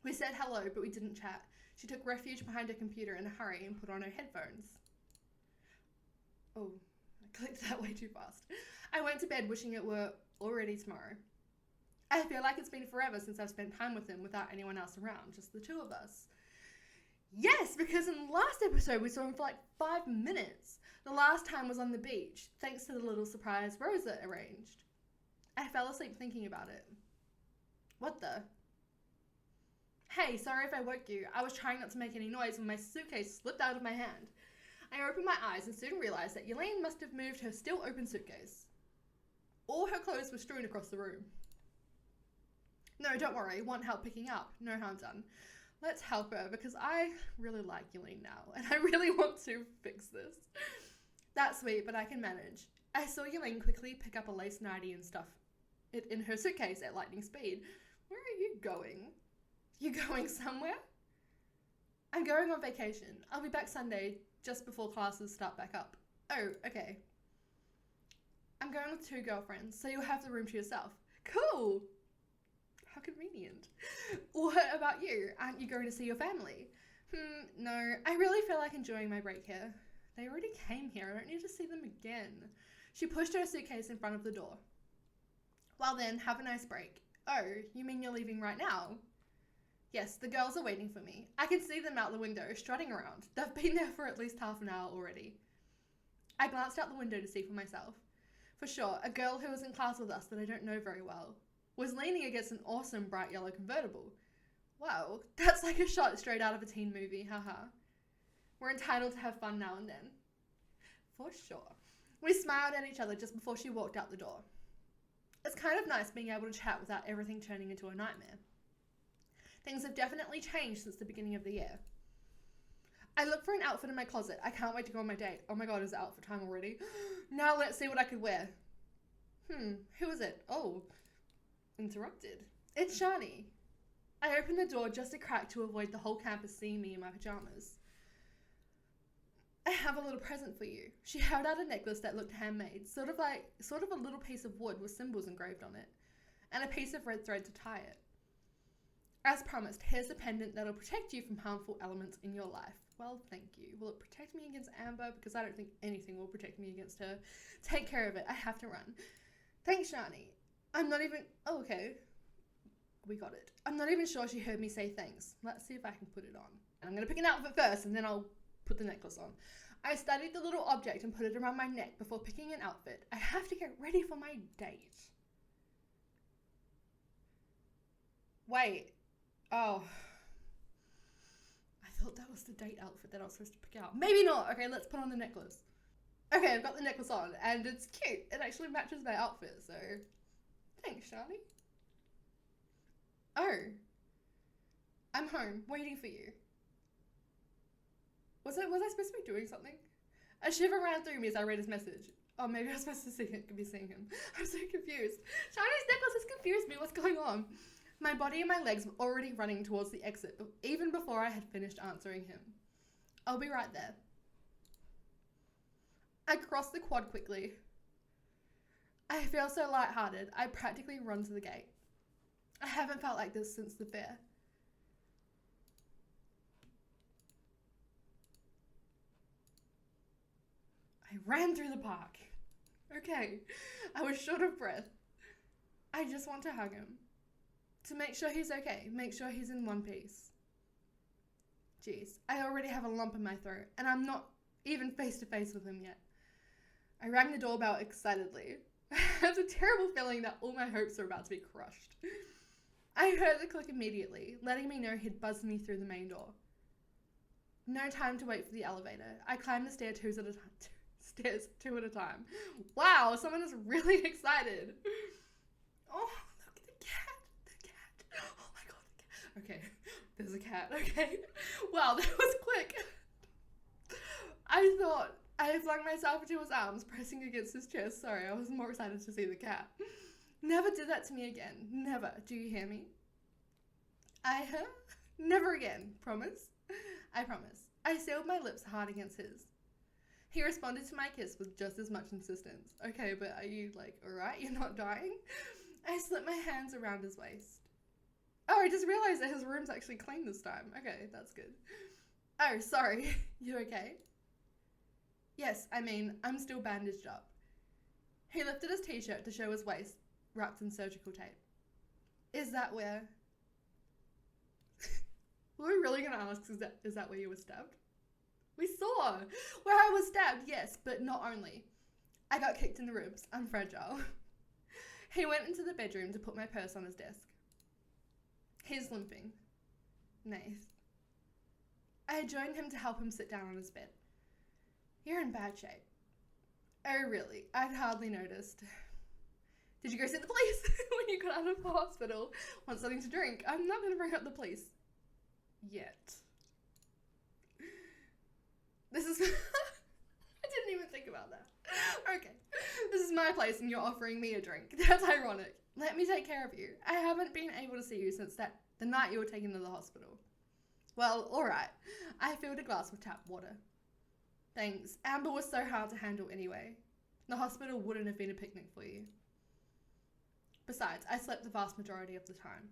We said hello, but we didn't chat. She took refuge behind her computer in a hurry and put on her headphones. Oh, I clicked that way too fast. I went to bed wishing it were already tomorrow. I feel like it's been forever since I've spent time with him without anyone else around, just the two of us. Yes, because in the last episode we saw him for like 5 minutes. The last time was on the beach, thanks to the little surprise Rosa arranged. I fell asleep thinking about it. What the? Hey, sorry if I woke you. I was trying not to make any noise when my suitcase slipped out of my hand. I opened my eyes and soon realised that Yelene must have moved her still open suitcase. All her clothes were strewn across the room. No, don't worry, want help picking up. No harm done. Let's help her because I really like Yelene now and I really want to fix this. That's sweet, but I can manage. I saw Yelene quickly pick up a lace nightie and stuff it in her suitcase at lightning speed. Where are you going? You going somewhere? I'm going on vacation. I'll be back Sunday just before classes start back up. Oh, okay. I'm going with 2 girlfriends, so you'll have the room to yourself. Cool! How convenient. What about you? Aren't you going to see your family? No, I really feel like enjoying my break here. They already came here, I don't need to see them again. She pushed her suitcase in front of the door. Well then, have a nice break. Oh, you mean you're leaving right now? Yes, the girls are waiting for me. I can see them out the window, strutting around. They've been there for at least half an hour already. I glanced out the window to see for myself. For sure, a girl who was in class with us that I don't know very well was leaning against an awesome bright yellow convertible. Wow, that's like a shot straight out of a teen movie, haha. We're entitled to have fun now and then. For sure. We smiled at each other just before she walked out the door. It's kind of nice being able to chat without everything turning into a nightmare. Things have definitely changed since the beginning of the year. I looked for an outfit in my closet. I can't wait to go on my date. Oh my god, is it outfit time already? Now let's see what I could wear. Who is it? Oh, interrupted. It's Shani. I opened the door just a crack to avoid the whole campus seeing me in my pajamas. I have a little present for you. She held out a necklace that looked handmade, sort of a little piece of wood with symbols engraved on it, and a piece of red thread to tie it. As promised, here's a pendant that'll protect you from harmful elements in your life. Well, thank you. Will it protect me against Amber? Because I don't think anything will protect me against her. Take care of it. I have to run. Thanks, Shani. I'm not even... Oh, okay. We got it. I'm not even sure she heard me say thanks. Let's see if I can put it on. And I'm going to pick an outfit first, and then I'll put the necklace on. I studied the little object and put it around my neck before picking an outfit. I have to get ready for my date. Wait. Oh. I thought that was the date outfit that I was supposed to pick out. Maybe not. Okay, let's put on the necklace. Okay, I've got the necklace on, and it's cute. It actually matches my outfit, so... Thanks, Shani. Oh. I'm home, waiting for you. Was I supposed to be doing something? A shiver ran through me as I read his message. Oh, maybe I was supposed to be seeing him. I'm so confused. Shani's necklace has confused me. What's going on? My body and my legs were already running towards the exit, even before I had finished answering him. I'll be right there. I crossed the quad quickly. I feel so lighthearted, I practically run to the gate. I haven't felt like this since the fair. I ran through the park. Okay, I was short of breath. I just want to hug him. To make sure he's okay, make sure he's in one piece. Jeez, I already have a lump in my throat, and I'm not even face to face with him yet. I rang the doorbell excitedly. I have a terrible feeling that all my hopes are about to be crushed. I heard the click immediately, letting me know he'd buzzed me through the main door. No time to wait for the elevator. I climbed the stairs two at a time. Wow, someone is really excited. Oh, look at the cat. The cat. Oh my god, the cat. Okay, there's a cat, okay. Wow, that was quick. I thought I flung myself into his arms, pressing against his chest. Sorry, I was more excited to see the cat. Never do that to me again. Never. Do you hear me? Never again. Promise? I promise. I sealed my lips hard against his. He responded to my kiss with just as much insistence. Okay, but are you, alright? You're not dying? I slipped my hands around his waist. Oh, I just realized that his room's actually clean this time. Okay, that's good. Oh, sorry. You okay? Yes, I'm still bandaged up. He lifted his t-shirt to show his waist, wrapped in surgical tape. Is that where... Were we really going to ask, is that where you were stabbed? We saw! Where I was stabbed, yes, but not only. I got kicked in the ribs. I'm fragile. He went into the bedroom to put my purse on his desk. He's limping. Nice. I joined him to help him sit down on his bed. You're in bad shape. Oh, really? I'd hardly noticed. Did you go see the police when you got out of the hospital? Want something to drink? I'm not going to bring up the police. Yet. This is... I didn't even think about that. Okay. This is my place and you're offering me a drink. That's ironic. Let me take care of you. I haven't been able to see you since the night you were taken to the hospital. Well, alright. I filled a glass with tap water. Thanks. Amber was so hard to handle anyway. The hospital wouldn't have been a picnic for you. Besides, I slept the vast majority of the time.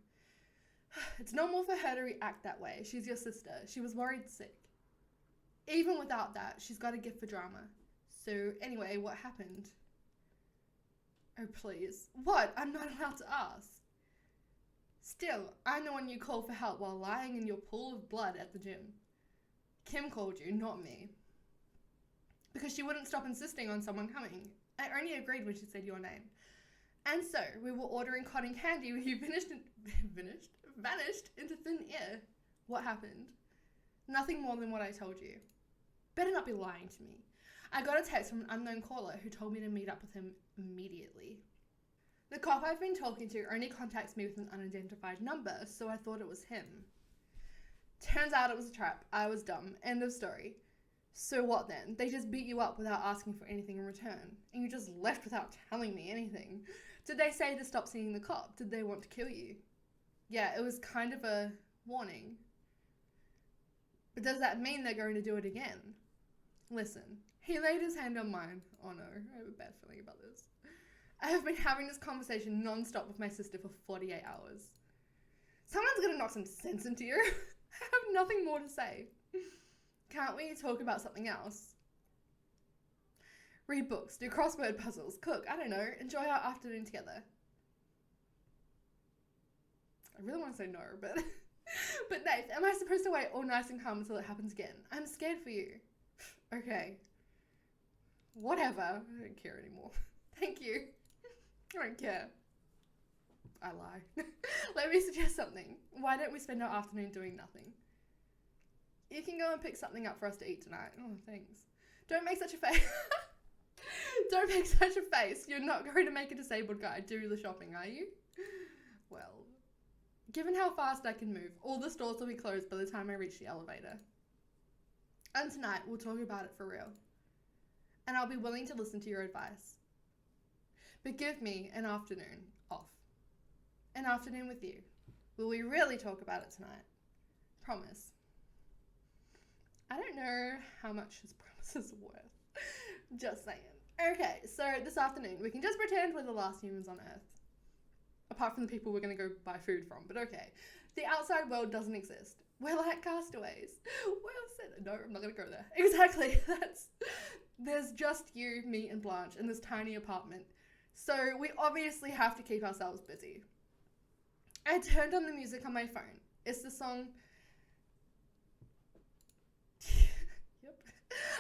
It's normal for her to react that way. She's your sister. She was worried sick. Even without that, she's got a gift for drama. So anyway, what happened? Oh, please. What? I'm not allowed to ask. Still, I'm the one you call for help while lying in your pool of blood at the gym. Kim called you, not me. Because she wouldn't stop insisting on someone coming. I only agreed when she said your name. And so, we were ordering cotton candy when you vanished into thin air. What happened? Nothing more than what I told you. Better not be lying to me. I got a text from an unknown caller who told me to meet up with him immediately. The cop I've been talking to only contacts me with an unidentified number, so I thought it was him. Turns out it was a trap. I was dumb. End of story. So what then? They just beat you up without asking for anything in return, and you just left without telling me anything. Did they say to stop seeing the cop? Did they want to kill you? Yeah, it was kind of a warning. But does that mean they're going to do it again? Listen, he laid his hand on mine. Oh no, I have a bad feeling about this. I have been having this conversation non-stop with my sister for 48 hours. Someone's gonna knock some sense into you. I have nothing more to say. Can't we talk about something else? Read books, do crossword puzzles, cook, I don't know, enjoy our afternoon together. I really want to say no, but but Nath, am I supposed to wait all nice and calm until it happens again? I'm scared for you. Okay. Whatever. I don't care anymore. Thank you. I don't care. I lie. Let me suggest something. Why don't we spend our afternoon doing nothing? You can go and pick something up for us to eat tonight. Oh, thanks. Don't make such a face. Don't make such a face. You're not going to make a disabled guy do the shopping, are you? Well, given how fast I can move, all the stores will be closed by the time I reach the elevator. And tonight, we'll talk about it for real. And I'll be willing to listen to your advice. But give me an afternoon off. An afternoon with you. Will we really talk about it tonight? Promise. I don't know how much his promise is worth. Just saying. Okay, so this afternoon, we can just pretend we're the last humans on Earth. Apart from the people we're going to go buy food from, but okay. The outside world doesn't exist. We're like castaways. Well said. No, I'm not going to go there. Exactly. There's just you, me, and Blanche in this tiny apartment. So we obviously have to keep ourselves busy. I turned on the music on my phone. It's the song... Yep.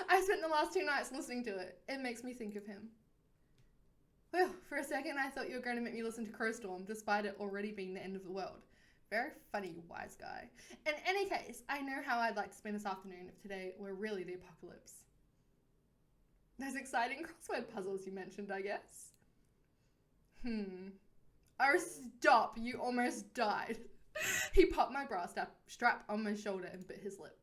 I spent the last 2 nights listening to it. It makes me think of him. Well, for a second I thought you were going to make me listen to Crowstorm, despite it already being the end of the world. Very funny, wise guy. In any case, I know how I'd like to spend this afternoon if today were really the apocalypse. Those exciting crossword puzzles you mentioned, I guess. Oh, stop. You almost died. He popped my bra strap on my shoulder and bit his lip.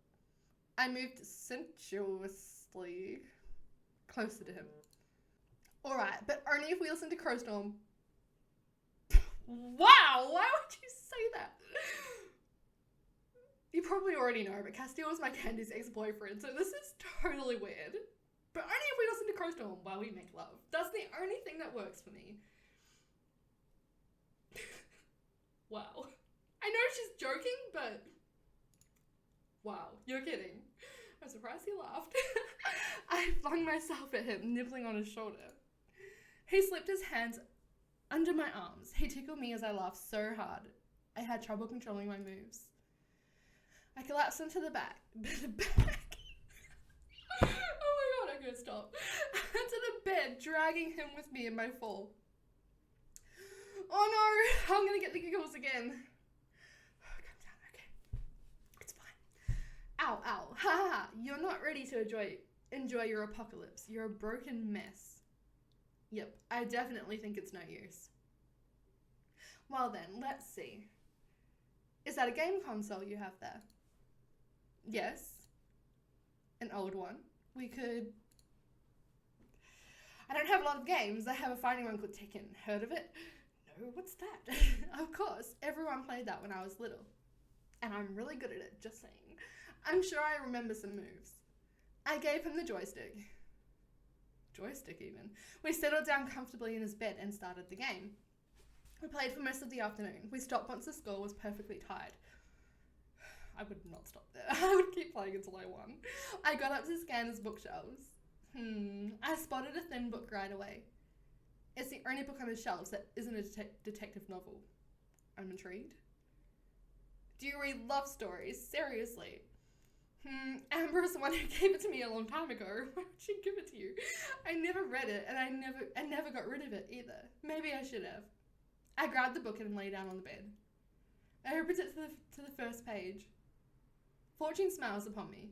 I moved sensuously closer to him. Alright, but only if we listen to Crowstorm. Wow, why would you say that? You probably already know, but Castile was my Candy's ex-boyfriend, so this is totally weird. But only if we listen to Crowstorm while we make love. That's the only thing that works for me. Wow. I know she's joking, but... Wow, you're kidding. I'm surprised he laughed. I flung myself at him, nibbling on his shoulder. He slipped his hands under my arms. He tickled me as I laughed so hard. I had trouble controlling my moves. I collapsed into the back. The back? Oh my god, I can't stop. Onto the bed, dragging him with me in my fall. Oh no, I'm gonna get the giggles again. Calm down, okay. It's fine. Ow, ow, ha ha ha. You're not ready to enjoy your apocalypse. You're a broken mess. Yep, I definitely think it's no use. Well then, let's see. Is that a game console you have there? Yes. An old one. We could... I don't have a lot of games. I have a fighting one called Tekken. Heard of it? No, what's that? Of course, everyone played that when I was little. And I'm really good at it, just saying. I'm sure I remember some moves. I gave him the joystick. Joystick even. We settled down comfortably in his bed and started the game. We played for most of the afternoon. We stopped once the score was perfectly tied. I would not stop there. I would keep playing until I won. I got up to scan his bookshelves. I spotted a thin book right away. It's the only book on his shelves that isn't a detective novel. I'm intrigued. Do you read love stories? Seriously? Amber is the one who gave it to me a long time ago. Why would she give it to you? I never read it, and I never got rid of it either. Maybe I should have. I grabbed the book and lay down on the bed. I opened it to the first page. Fortune smiles upon me.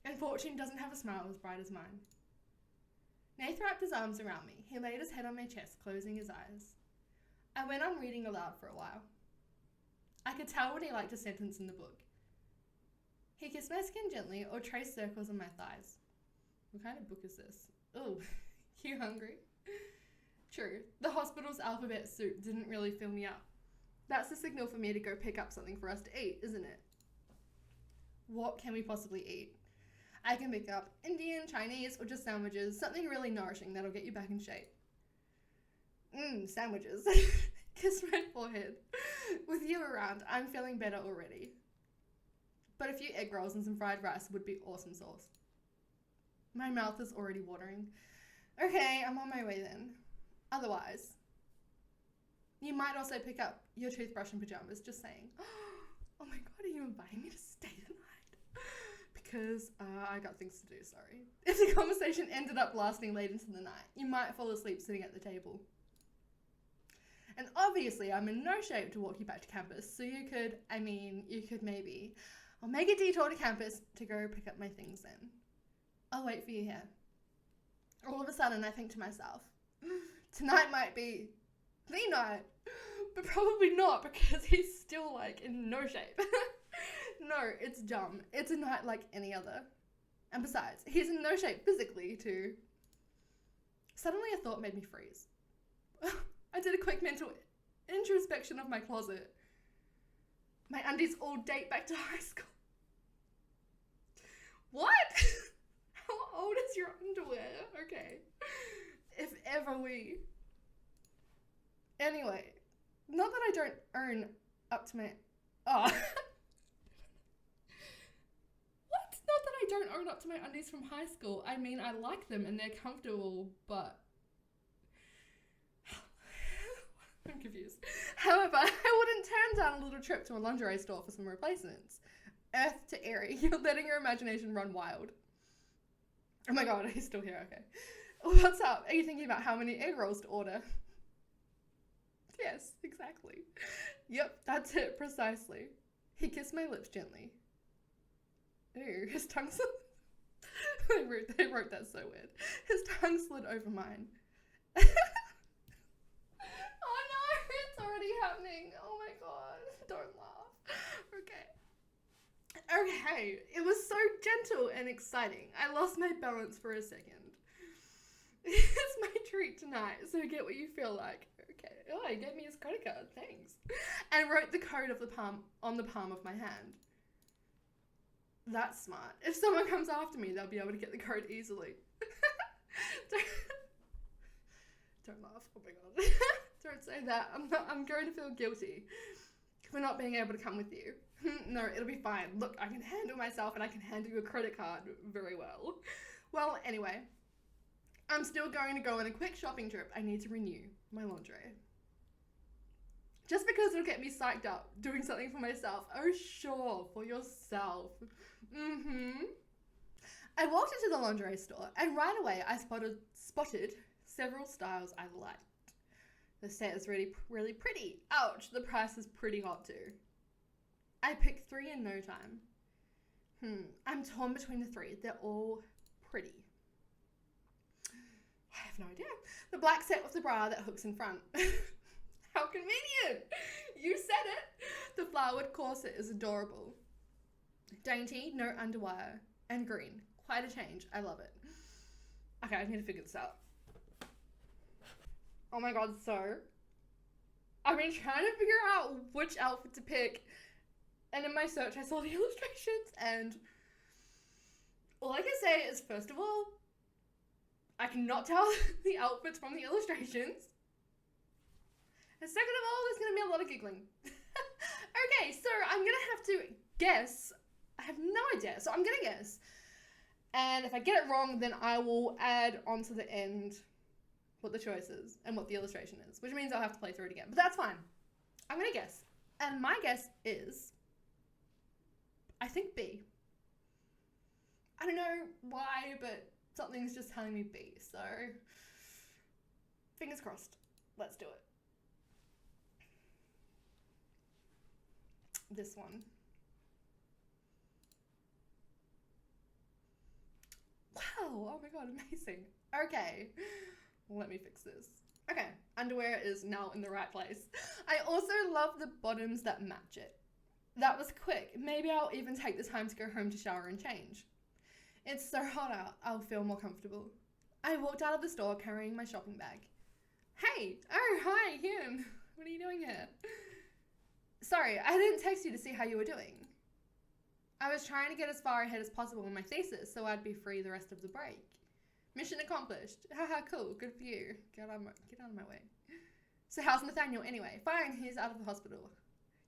And Fortune doesn't have a smile as bright as mine. Nath wrapped his arms around me. He laid his head on my chest, closing his eyes. I went on reading aloud for a while. I could tell when he liked a sentence in the book. He kissed my skin gently or traced circles on my thighs. What kind of book is this? Ooh, you hungry? True, the hospital's alphabet soup didn't really fill me up. That's the signal for me to go pick up something for us to eat, isn't it? What can we possibly eat? I can pick up Indian, Chinese, or just sandwiches, something really nourishing that'll get you back in shape. Sandwiches. Kiss my forehead. With you around, I'm feeling better already. But a few egg rolls and some fried rice would be awesome sauce. My mouth is already watering. Okay, I'm on my way then. Otherwise, you might also pick up your toothbrush and pajamas, just saying. Oh my god, are you inviting me to stay the night? Because I got things to do, sorry. If the conversation ended up lasting late into the night, you might fall asleep sitting at the table. And obviously, I'm in no shape to walk you back to campus, so you could maybe. I'll make a detour to campus to go pick up my things then. I'll wait for you here. All of a sudden, I think to myself, tonight might be the night, but probably not because he's still, like, in no shape. No, it's dumb. It's a night like any other. And besides, he's in no shape physically, too. Suddenly, a thought made me freeze. I did a quick mental introspection of my closet. My undies all date back to high school. What? How old is your underwear? Okay. If ever we... Anyway, not that I don't earn up to my... Oh. What? Not that I don't own up to my undies from high school. I mean, I like them and they're comfortable, but... I'm confused. However, I wouldn't turn down a little trip to a lingerie store for some replacements. Earth to Airy, you're letting your imagination run wild. Oh my god, he's still here, okay. What's up? Are you thinking about how many egg rolls to order? Yes, exactly. Yep, that's it, precisely. He kissed my lips gently. Ew, his tongue slid... they wrote that so weird. His tongue slid over mine. Oh no, it's already happening. Oh my god, don't laugh. Okay, it was so gentle and exciting. I lost my balance for a second. It's my treat tonight, so get what you feel like. Okay. Oh, he gave me his credit card, thanks. And wrote the code of the palm on the palm of my hand. That's smart. If someone comes after me, they'll be able to get the code easily. Don't laugh. Oh my god. Don't say that. I'm going to feel guilty for not being able to come with you. No, it'll be fine. Look, I can handle myself and I can handle your credit card very well. Well, anyway, I'm still going to go on a quick shopping trip. I need to renew my lingerie. Just because it'll get me psyched up doing something for myself. Oh, sure, for yourself. I walked into the lingerie store and right away I spotted several styles I liked. The set is really, really pretty. Ouch, the price is pretty hot too. I picked 3 in no time. I'm torn between the 3. They're all pretty. I have no idea. The black set with the bra that hooks in front. How convenient. You said it. The flowered corset is adorable. Dainty, no underwire. And green. Quite a change. I love it. Okay, I need to figure this out. Oh my god, so I've been trying to figure out which outfit to pick, and in my search I saw the illustrations, and all I can say is, first of all, I cannot tell the outfits from the illustrations, and second of all, there's going to be a lot of giggling. Okay, so I'm going to have to guess. I have no idea, so I'm going to guess, and if I get it wrong, then I will add on to the end what the choice is and what the illustration is, which means I'll have to play through it again, but that's fine. I'm gonna guess, and my guess is, I think B. I don't know why, but something's just telling me B, so fingers crossed. Let's do it. This one. Wow, oh my god, amazing. Okay. Let me fix this. Okay, underwear is now in the right place. I also love the bottoms that match it. That was quick. Maybe I'll even take the time to go home to shower and change. It's so hot out, I'll feel more comfortable. I walked out of the store carrying my shopping bag. Hey! Oh, hi, Him! What are you doing here? Sorry, I didn't text you to see how you were doing. I was trying to get as far ahead as possible in my thesis so I'd be free the rest of the break. Mission accomplished. Haha, cool. Good for you. Get out of my way. So how's Nathaniel anyway? Fine, he's out of the hospital.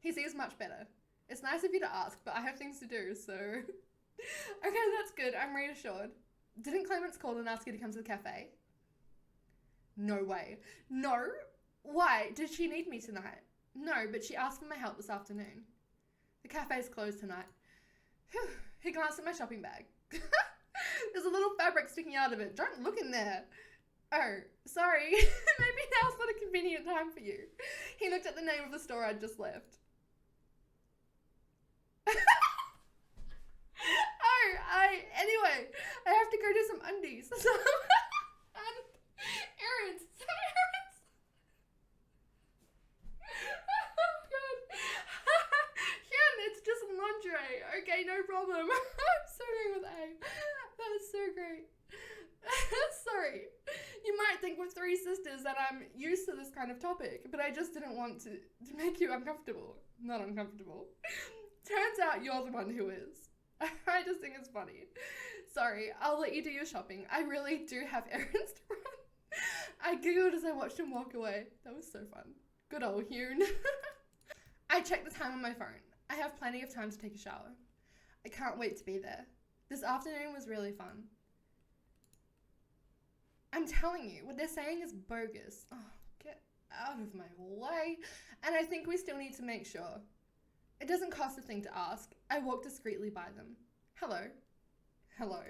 He seems much better. It's nice of you to ask, but I have things to do, so... Okay, that's good. I'm reassured. Didn't Clemence call and ask you to come to the cafe? No way. No? Why? Did she need me tonight? No, but she asked for my help this afternoon. The cafe's closed tonight. Whew. He glanced at my shopping bag. There's a little fabric sticking out of it. Don't look in there. Oh, sorry. Maybe now's not a convenient time for you. He looked at the name of the store I'd just left. Anyway, I have to go do some undies. And errands. Oh, God. Yeah, it's just lingerie. Okay, no problem. I'm so going with A. That is so great. Sorry. You might think with three sisters that I'm used to this kind of topic, but I just didn't want to make you uncomfortable. Not uncomfortable. Turns out you're the one who is. I just think it's funny. Sorry, I'll let you do your shopping. I really do have errands to run. I giggled as I watched him walk away. That was so fun. Good old Hune. I checked the time on my phone. I have plenty of time to take a shower. I can't wait to be there. This afternoon was really fun. I'm telling you, what they're saying is bogus. Oh, get out of my way. And I think we still need to make sure. It doesn't cost a thing to ask. I walked discreetly by them. Hello. Hello.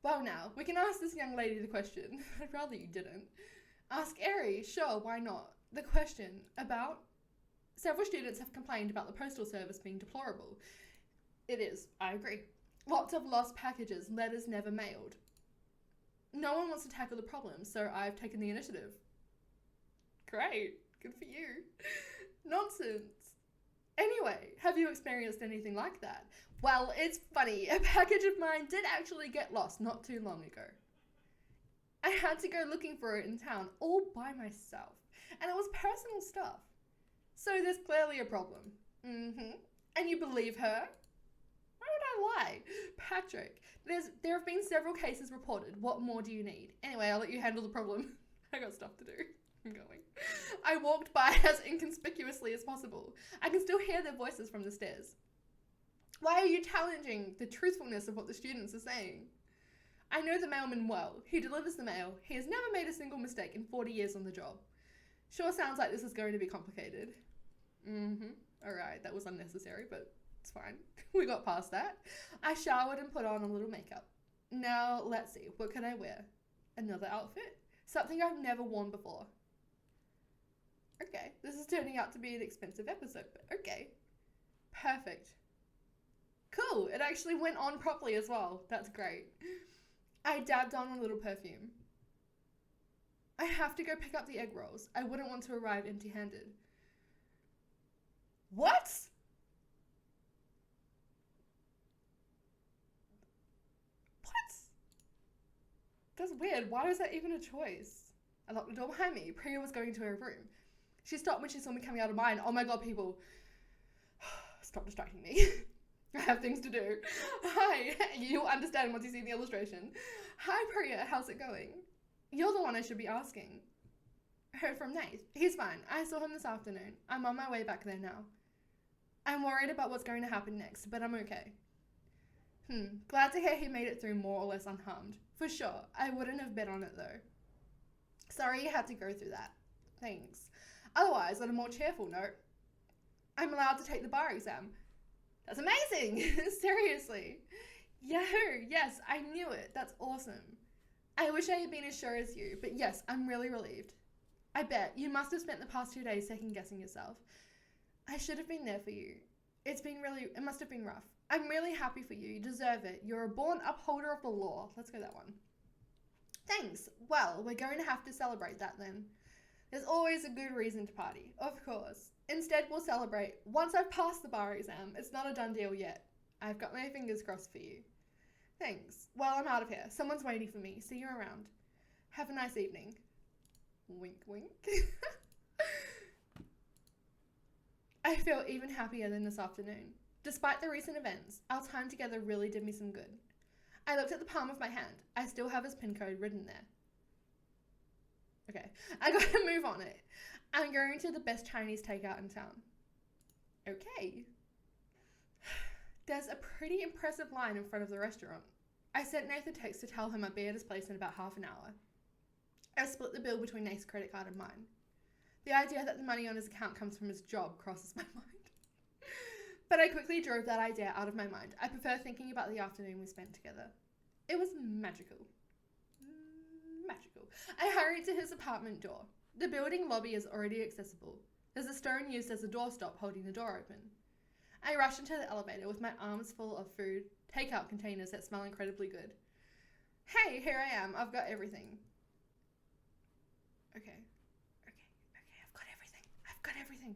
Well now, we can ask this young lady the question. I'd rather you didn't. Ask Eri, sure, why not? The question about... Several students have complained about the postal service being deplorable. It is, I agree. Lots of lost packages, letters never mailed. No one wants to tackle the problem, so I've taken the initiative. Great, good for you. Nonsense. Anyway, have you experienced anything like that? Well, it's funny. A package of mine did actually get lost not too long ago. I had to go looking for it in town all by myself, and it was personal stuff. So there's clearly a problem. And you believe her? Why would I lie? Patrick, there have been several cases reported. What more do you need? Anyway, I'll let you handle the problem. I got stuff to do. I'm going. I walked by as inconspicuously as possible. I can still hear their voices from the stairs. Why are you challenging the truthfulness of what the students are saying? I know the mailman well. He delivers the mail. He has never made a single mistake in 40 years on the job. Sure sounds like this is going to be complicated. Alright, that was unnecessary, but it's fine. We got past that. I showered and put on a little makeup. Now, let's see. What can I wear? Another outfit? Something I've never worn before. Okay, this is turning out to be an expensive episode, but okay. Perfect. Cool, it actually went on properly as well. That's great. I dabbed on a little perfume. I have to go pick up the egg rolls. I wouldn't want to arrive empty-handed. What? What? That's weird. Why was that even a choice? I locked the door behind me. Priya was going to her room. She stopped when she saw me coming out of mine. Oh my god, people. Stop distracting me. I have things to do. Hi. You'll understand once you see the illustration. Hi, Priya. How's it going? You're the one I should be asking. Heard from Nath. He's fine. I saw him this afternoon. I'm on my way back there now. I'm worried about what's going to happen next, but I'm okay. Glad to hear he made it through more or less unharmed. For sure. I wouldn't have bet on it though. Sorry you had to go through that. Thanks. Otherwise, on a more cheerful note, I'm allowed to take the bar exam. That's amazing! Seriously. Yes, I knew it. That's awesome. I wish I had been as sure as you, but yes, I'm really relieved. I bet you must have spent the past 2 days second-guessing yourself. I should have been there for you. It must have been rough. I'm really happy for you. You deserve it. You're a born upholder of the law. Let's go that one. Thanks. Well, we're going to have to celebrate that then. There's always a good reason to party. Of course. Instead, we'll celebrate. Once I've passed the bar exam, it's not a done deal yet. I've got my fingers crossed for you. Thanks. Well, I'm out of here. Someone's waiting for me. See you around. Have a nice evening. Wink, wink. I feel even happier than this afternoon. Despite the recent events, our time together really did me some good. I looked at the palm of my hand. I still have his pin code written there. Okay, I gotta move on it. I'm going to the best Chinese takeout in town. Okay. There's a pretty impressive line in front of the restaurant. I sent Nath a text to tell him I'd be at his place in about half an hour. I split the bill between Nath's credit card and mine. The idea that the money on his account comes from his job crosses my mind. But I quickly drove that idea out of my mind. I prefer thinking about the afternoon we spent together. It was magical. Magical. I hurried to his apartment door. The building lobby is already accessible. There's a stone used as a doorstop holding the door open. I rush into the elevator with my arms full of food, takeout containers that smell incredibly good. Hey, here I am. I've got everything. Okay, I've got everything.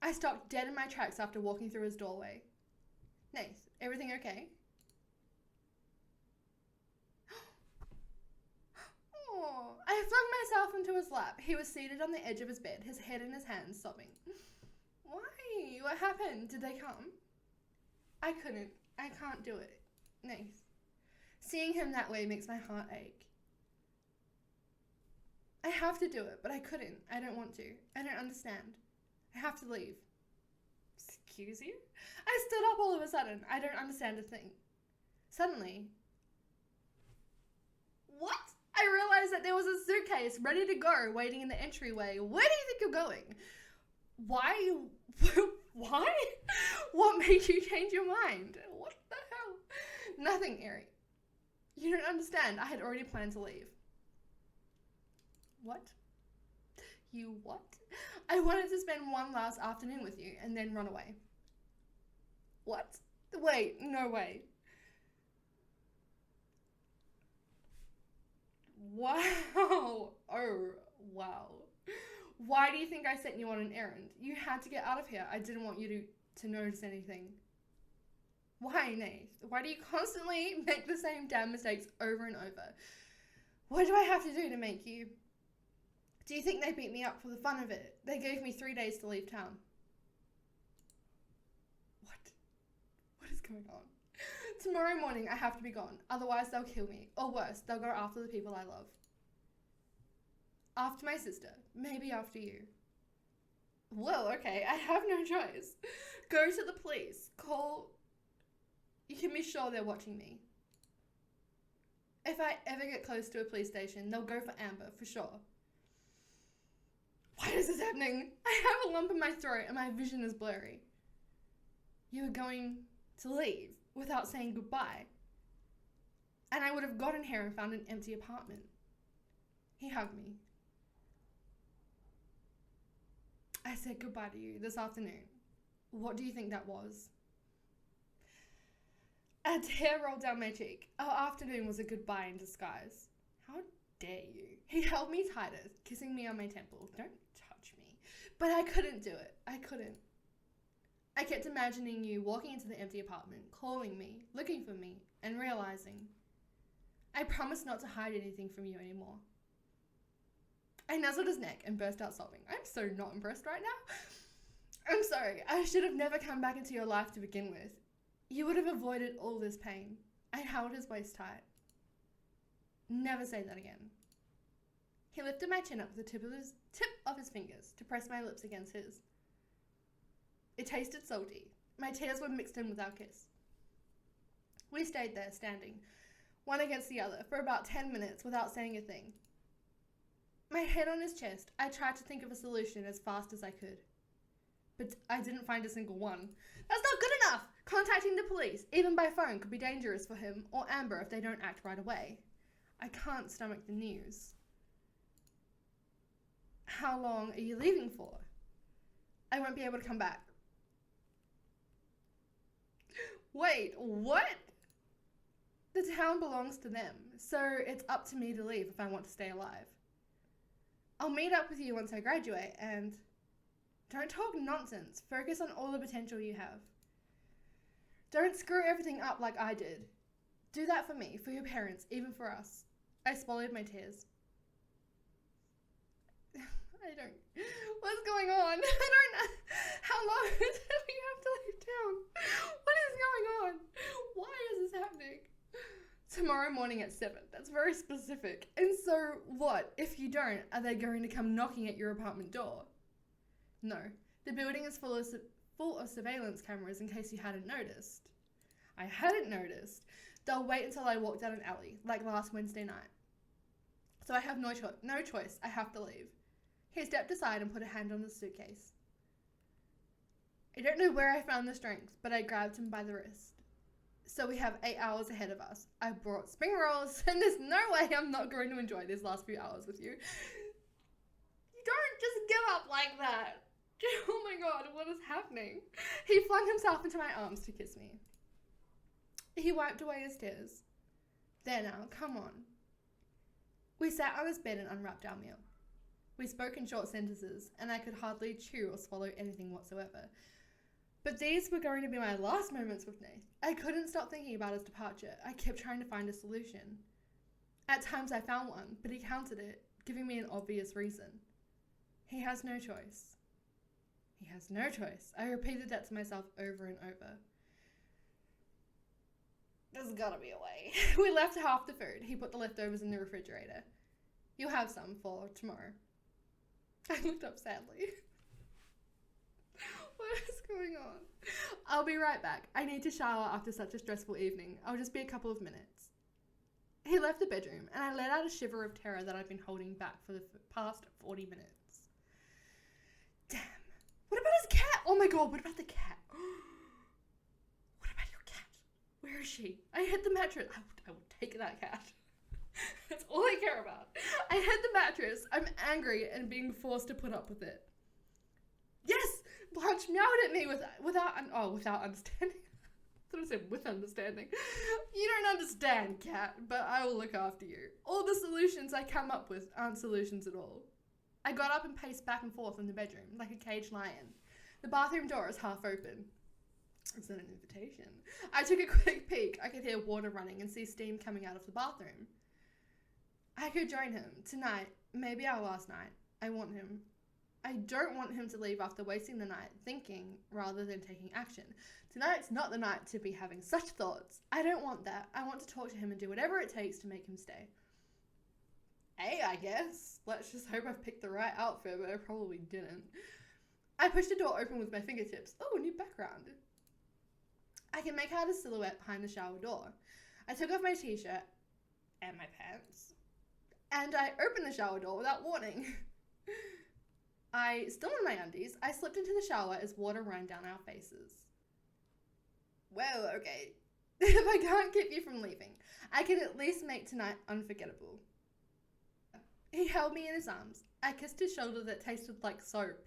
I stopped dead in my tracks after walking through his doorway. Nath, everything okay? Oh, I flung myself into his lap. He was seated on the edge of his bed, his head in his hands, sobbing. Why? What happened? Did they come? I couldn't. I can't do it. Nath. Seeing him that way makes my heart ache. I have to do it, but I couldn't. I don't want to. I don't understand. I have to leave. Excuse you? I stood up all of a sudden. I don't understand a thing. Suddenly, what? I realized that there was a suitcase ready to go waiting in the entryway. Where do you think you're going? Why? Why? What made you change your mind? What the hell? Nothing, Erie. You don't understand. I had already planned to leave. What? You what? I wanted to spend one last afternoon with you and then run away. What? Wait, no way. Wow. Oh, wow. Why do you think I sent you on an errand? You had to get out of here. I didn't want you to notice anything. Why, Nath? Why do you constantly make the same damn mistakes over and over? What do I have to do to make you... Do you think they beat me up for the fun of it? They gave me 3 days to leave town. What? What is going on? Tomorrow morning I have to be gone. Otherwise they'll kill me. Or worse, they'll go after the people I love. After my sister. Maybe after you. Well, okay, I have no choice. Go to the police. Call... You can be sure they're watching me. If I ever get close to a police station, they'll go for Amber, for sure. Why is this happening? I have a lump in my throat and my vision is blurry. You were going to leave without saying goodbye. And I would have gotten here and found an empty apartment. He hugged me. I said goodbye to you this afternoon. What do you think that was? A tear rolled down my cheek. Our afternoon was a goodbye in disguise. How dare you? He held me tighter, kissing me on my temple. Don't touch me. But I couldn't do it. I couldn't. I kept imagining you walking into the empty apartment, calling me, looking for me, and realizing I promised not to hide anything from you anymore. I nuzzled his neck and burst out sobbing. I'm so not impressed right now. I'm sorry. I should have never come back into your life to begin with. You would have avoided all this pain. I held his waist tight. Never say that again. He lifted my chin up with the tip of his fingers to press my lips against his. It tasted salty. My tears were mixed in with our kiss. We stayed there, standing, one against the other, for about 10 minutes without saying a thing. My head on his chest, I tried to think of a solution as fast as I could. But I didn't find a single one. That's not good enough! Contacting the police, even by phone, could be dangerous for him or Amber if they don't act right away. I can't stomach the news. How long are you leaving for? I won't be able to come back. Wait, what? The town belongs to them, so it's up to me to leave if I want to stay alive. I'll meet up with you once I graduate and... Don't talk nonsense. Focus on all the potential you have. Don't screw everything up like I did. Do that for me, for your parents, even for us. I swallowed my tears. What's going on? I don't know. How long do we have to leave town? What is going on? Why is this happening? Tomorrow morning at 7. That's very specific. And so what? If you don't, are they going to come knocking at your apartment door? No. The building is full of surveillance cameras in case you hadn't noticed. I hadn't noticed. They'll wait until I walk down an alley, like last Wednesday night. So I have no choice. I have to leave. He stepped aside and put a hand on the suitcase. I don't know where I found the strength, but I grabbed him by the wrist. So we have 8 hours ahead of us. I brought spring rolls, and there's no way I'm not going to enjoy these last few hours with you. You don't just give up like that. Oh my god, what is happening? He flung himself into my arms to kiss me. He wiped away his tears. There now, come on. We sat on his bed and unwrapped our meal. We spoke in short sentences, and I could hardly chew or swallow anything whatsoever. But these were going to be my last moments with Nath. I couldn't stop thinking about his departure. I kept trying to find a solution. At times I found one, but he countered it, giving me an obvious reason. He has no choice. He has no choice. I repeated that to myself over and over. There's gotta be a way. We left half the food. He put the leftovers in the refrigerator. You'll have some for tomorrow. I looked up sadly. What is going on? I'll be right back. I need to shower after such a stressful evening. I'll just be a couple of minutes. He left the bedroom, and I let out a shiver of terror that I'd been holding back for the past 40 minutes. Damn. What about his cat? Oh my god, what about the cat? What about your cat? Where is she? I hit the mattress. I will take that cat. That's all I care about. I hit the mattress. I'm angry and being forced to put up with it. Yes! Blanche meowed at me without understanding. I thought I said with understanding. You don't understand, cat, but I will look after you. All the solutions I come up with aren't solutions at all. I got up and paced back and forth in the bedroom like a caged lion. The bathroom door is half open. Is that an invitation? I took a quick peek. I could hear water running and see steam coming out of the bathroom. I could join him. Tonight, maybe our last night. I want him. I don't want him to leave after wasting the night thinking rather than taking action. Tonight's not the night to be having such thoughts. I don't want that. I want to talk to him and do whatever it takes to make him stay. Hey, I guess. Let's just hope I've picked the right outfit, but I probably didn't. I pushed the door open with my fingertips. Oh, new background. I can make out a silhouette behind the shower door. I took off my t-shirt and my pants, and I opened the shower door without warning. Still in my undies, I slipped into the shower as water ran down our faces. Well, okay. If I can't keep you from leaving, I can at least make tonight unforgettable. He held me in his arms. I kissed his shoulder that tasted like soap.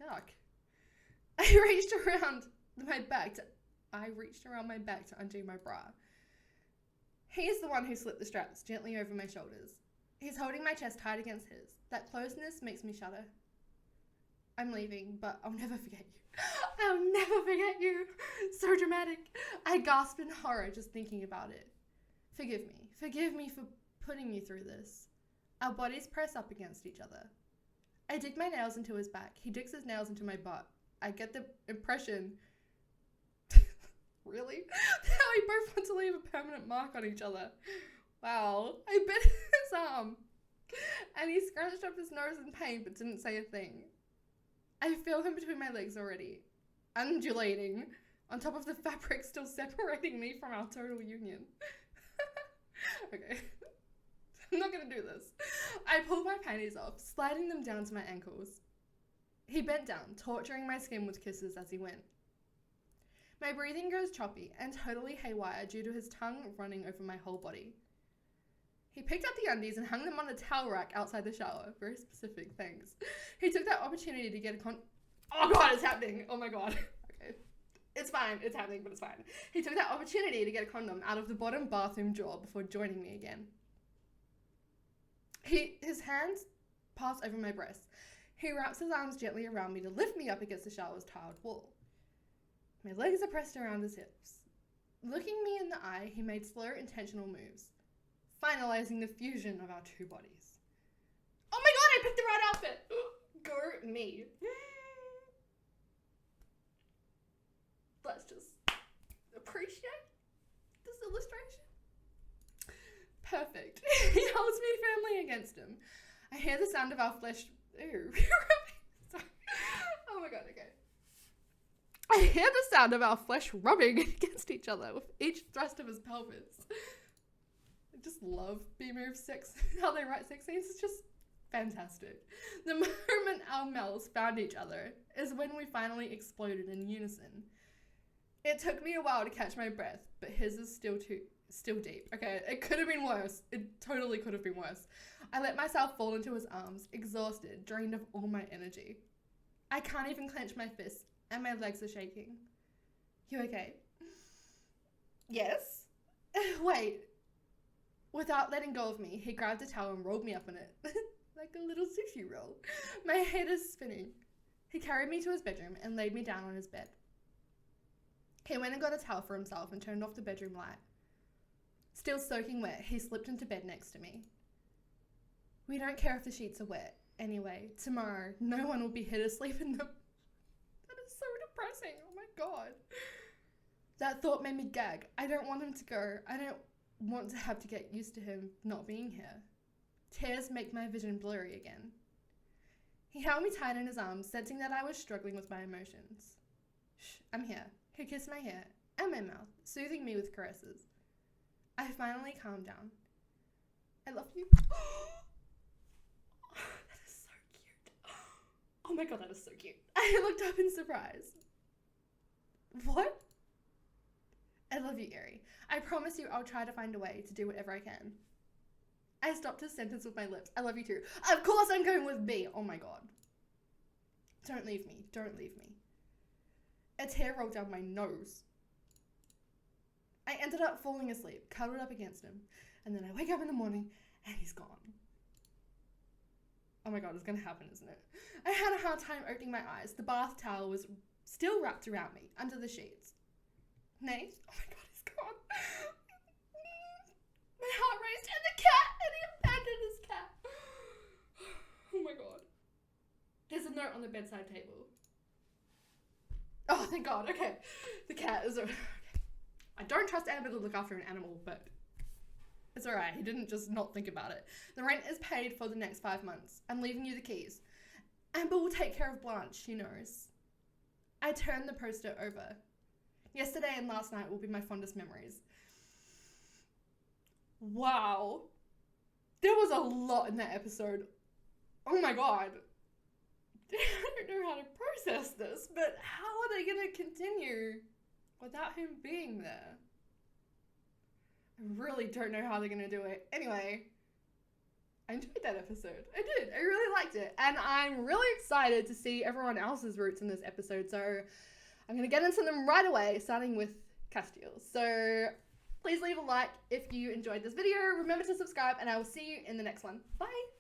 Yuck. I reached around my back to undo my bra. He is the one who slipped the straps gently over my shoulders. He's holding my chest tight against his. That closeness makes me shudder. I'm leaving, but I'll never forget you. I'll never forget you. So dramatic. I gasped in horror just thinking about it. Forgive me. Forgive me for putting you through this. Our bodies press up against each other. I dig my nails into his back. He digs his nails into my butt. I get the impression... Really? How we both want to leave a permanent mark on each other. Wow. I bit his arm. And he scrunched up his nose in pain but didn't say a thing. I feel him between my legs already. Undulating. On top of the fabric still separating me from our total union. Okay. I'm not gonna do this. I pulled my panties off, sliding them down to my ankles. He bent down, torturing my skin with kisses as he went. My breathing goes choppy and totally haywire due to his tongue running over my whole body. He picked up the undies and hung them on a towel rack outside the shower. Very specific, thanks. He took that opportunity to get a Oh god, it's happening! Oh my god. Okay. It's fine. It's happening, but it's fine. He took that opportunity to get a condom out of the bottom bathroom drawer before joining me again. His hands pass over my breasts. He wraps his arms gently around me to lift me up against the shower's tiled wall. My legs are pressed around his hips. Looking me in the eye, he made slow, intentional moves, finalizing the fusion of our two bodies. Oh my god, I picked the right outfit. Go me. Let's just appreciate this illustration. Perfect. He holds me firmly against him. I hear the sound of our flesh. Ew. Sorry. Oh my god, okay. I hear the sound of our flesh rubbing against each other with each thrust of his pelvis. I just love B-Move sex, how they write sex scenes. It's just fantastic. The moment our mouths found each other is when we finally exploded in unison. It took me a while to catch my breath, but his is still deep. Okay, it could have been worse. It totally could have been worse. I let myself fall into his arms, exhausted, drained of all my energy. I can't even clench my fists, and my legs are shaking. You okay? Yes. Wait. Without letting go of me, he grabbed a towel and rolled me up in it. Like a little sushi roll. My head is spinning. He carried me to his bedroom and laid me down on his bed. He went and got a towel for himself and turned off the bedroom light. Still soaking wet, he slipped into bed next to me. We don't care if the sheets are wet. Anyway, tomorrow, no one will be here to sleep in them. That is so depressing. Oh my god. That thought made me gag. I don't want him to go. I don't want to have to get used to him not being here. Tears make my vision blurry again. He held me tight in his arms, sensing that I was struggling with my emotions. Shh, I'm here. He kissed my hair and my mouth, soothing me with caresses. I finally calmed down. I love you. That is so cute. Oh my god, that is so cute. I looked up in surprise. What? I love you, Erie. I promise you I'll try to find a way to do whatever I can. I stopped his sentence with my lips. I love you too. Of course I'm going with B. Oh my god. Don't leave me. Don't leave me. A tear rolled down my nose. I ended up falling asleep, cuddled up against him, and then I wake up in the morning and he's gone. Oh my god, it's gonna happen, isn't it? I had a hard time opening my eyes. The bath towel was still wrapped around me, under the sheets. Nate? Oh my god, he's gone. My heart raced, and the cat! And he abandoned his cat. Oh my god. There's a note on the bedside table. Oh, thank god, okay. The cat is... Okay. I don't trust Amber to look after an animal, but it's alright. He didn't just not think about it. The rent is paid for the next 5 months. I'm leaving you the keys. Amber will take care of Blanche, she knows. I turned the poster over. Yesterday and last night will be my fondest memories. Wow. There was a lot in that episode. Oh my god. I don't know how to process this, but how are they going to continue without him being there? I really don't know how they're going to do it. Anyway, I enjoyed that episode. I did. I really liked it. And I'm really excited to see everyone else's roots in this episode. So I'm going to get into them right away, starting with Castiel. So please leave a like if you enjoyed this video. Remember to subscribe, and I will see you in the next one. Bye.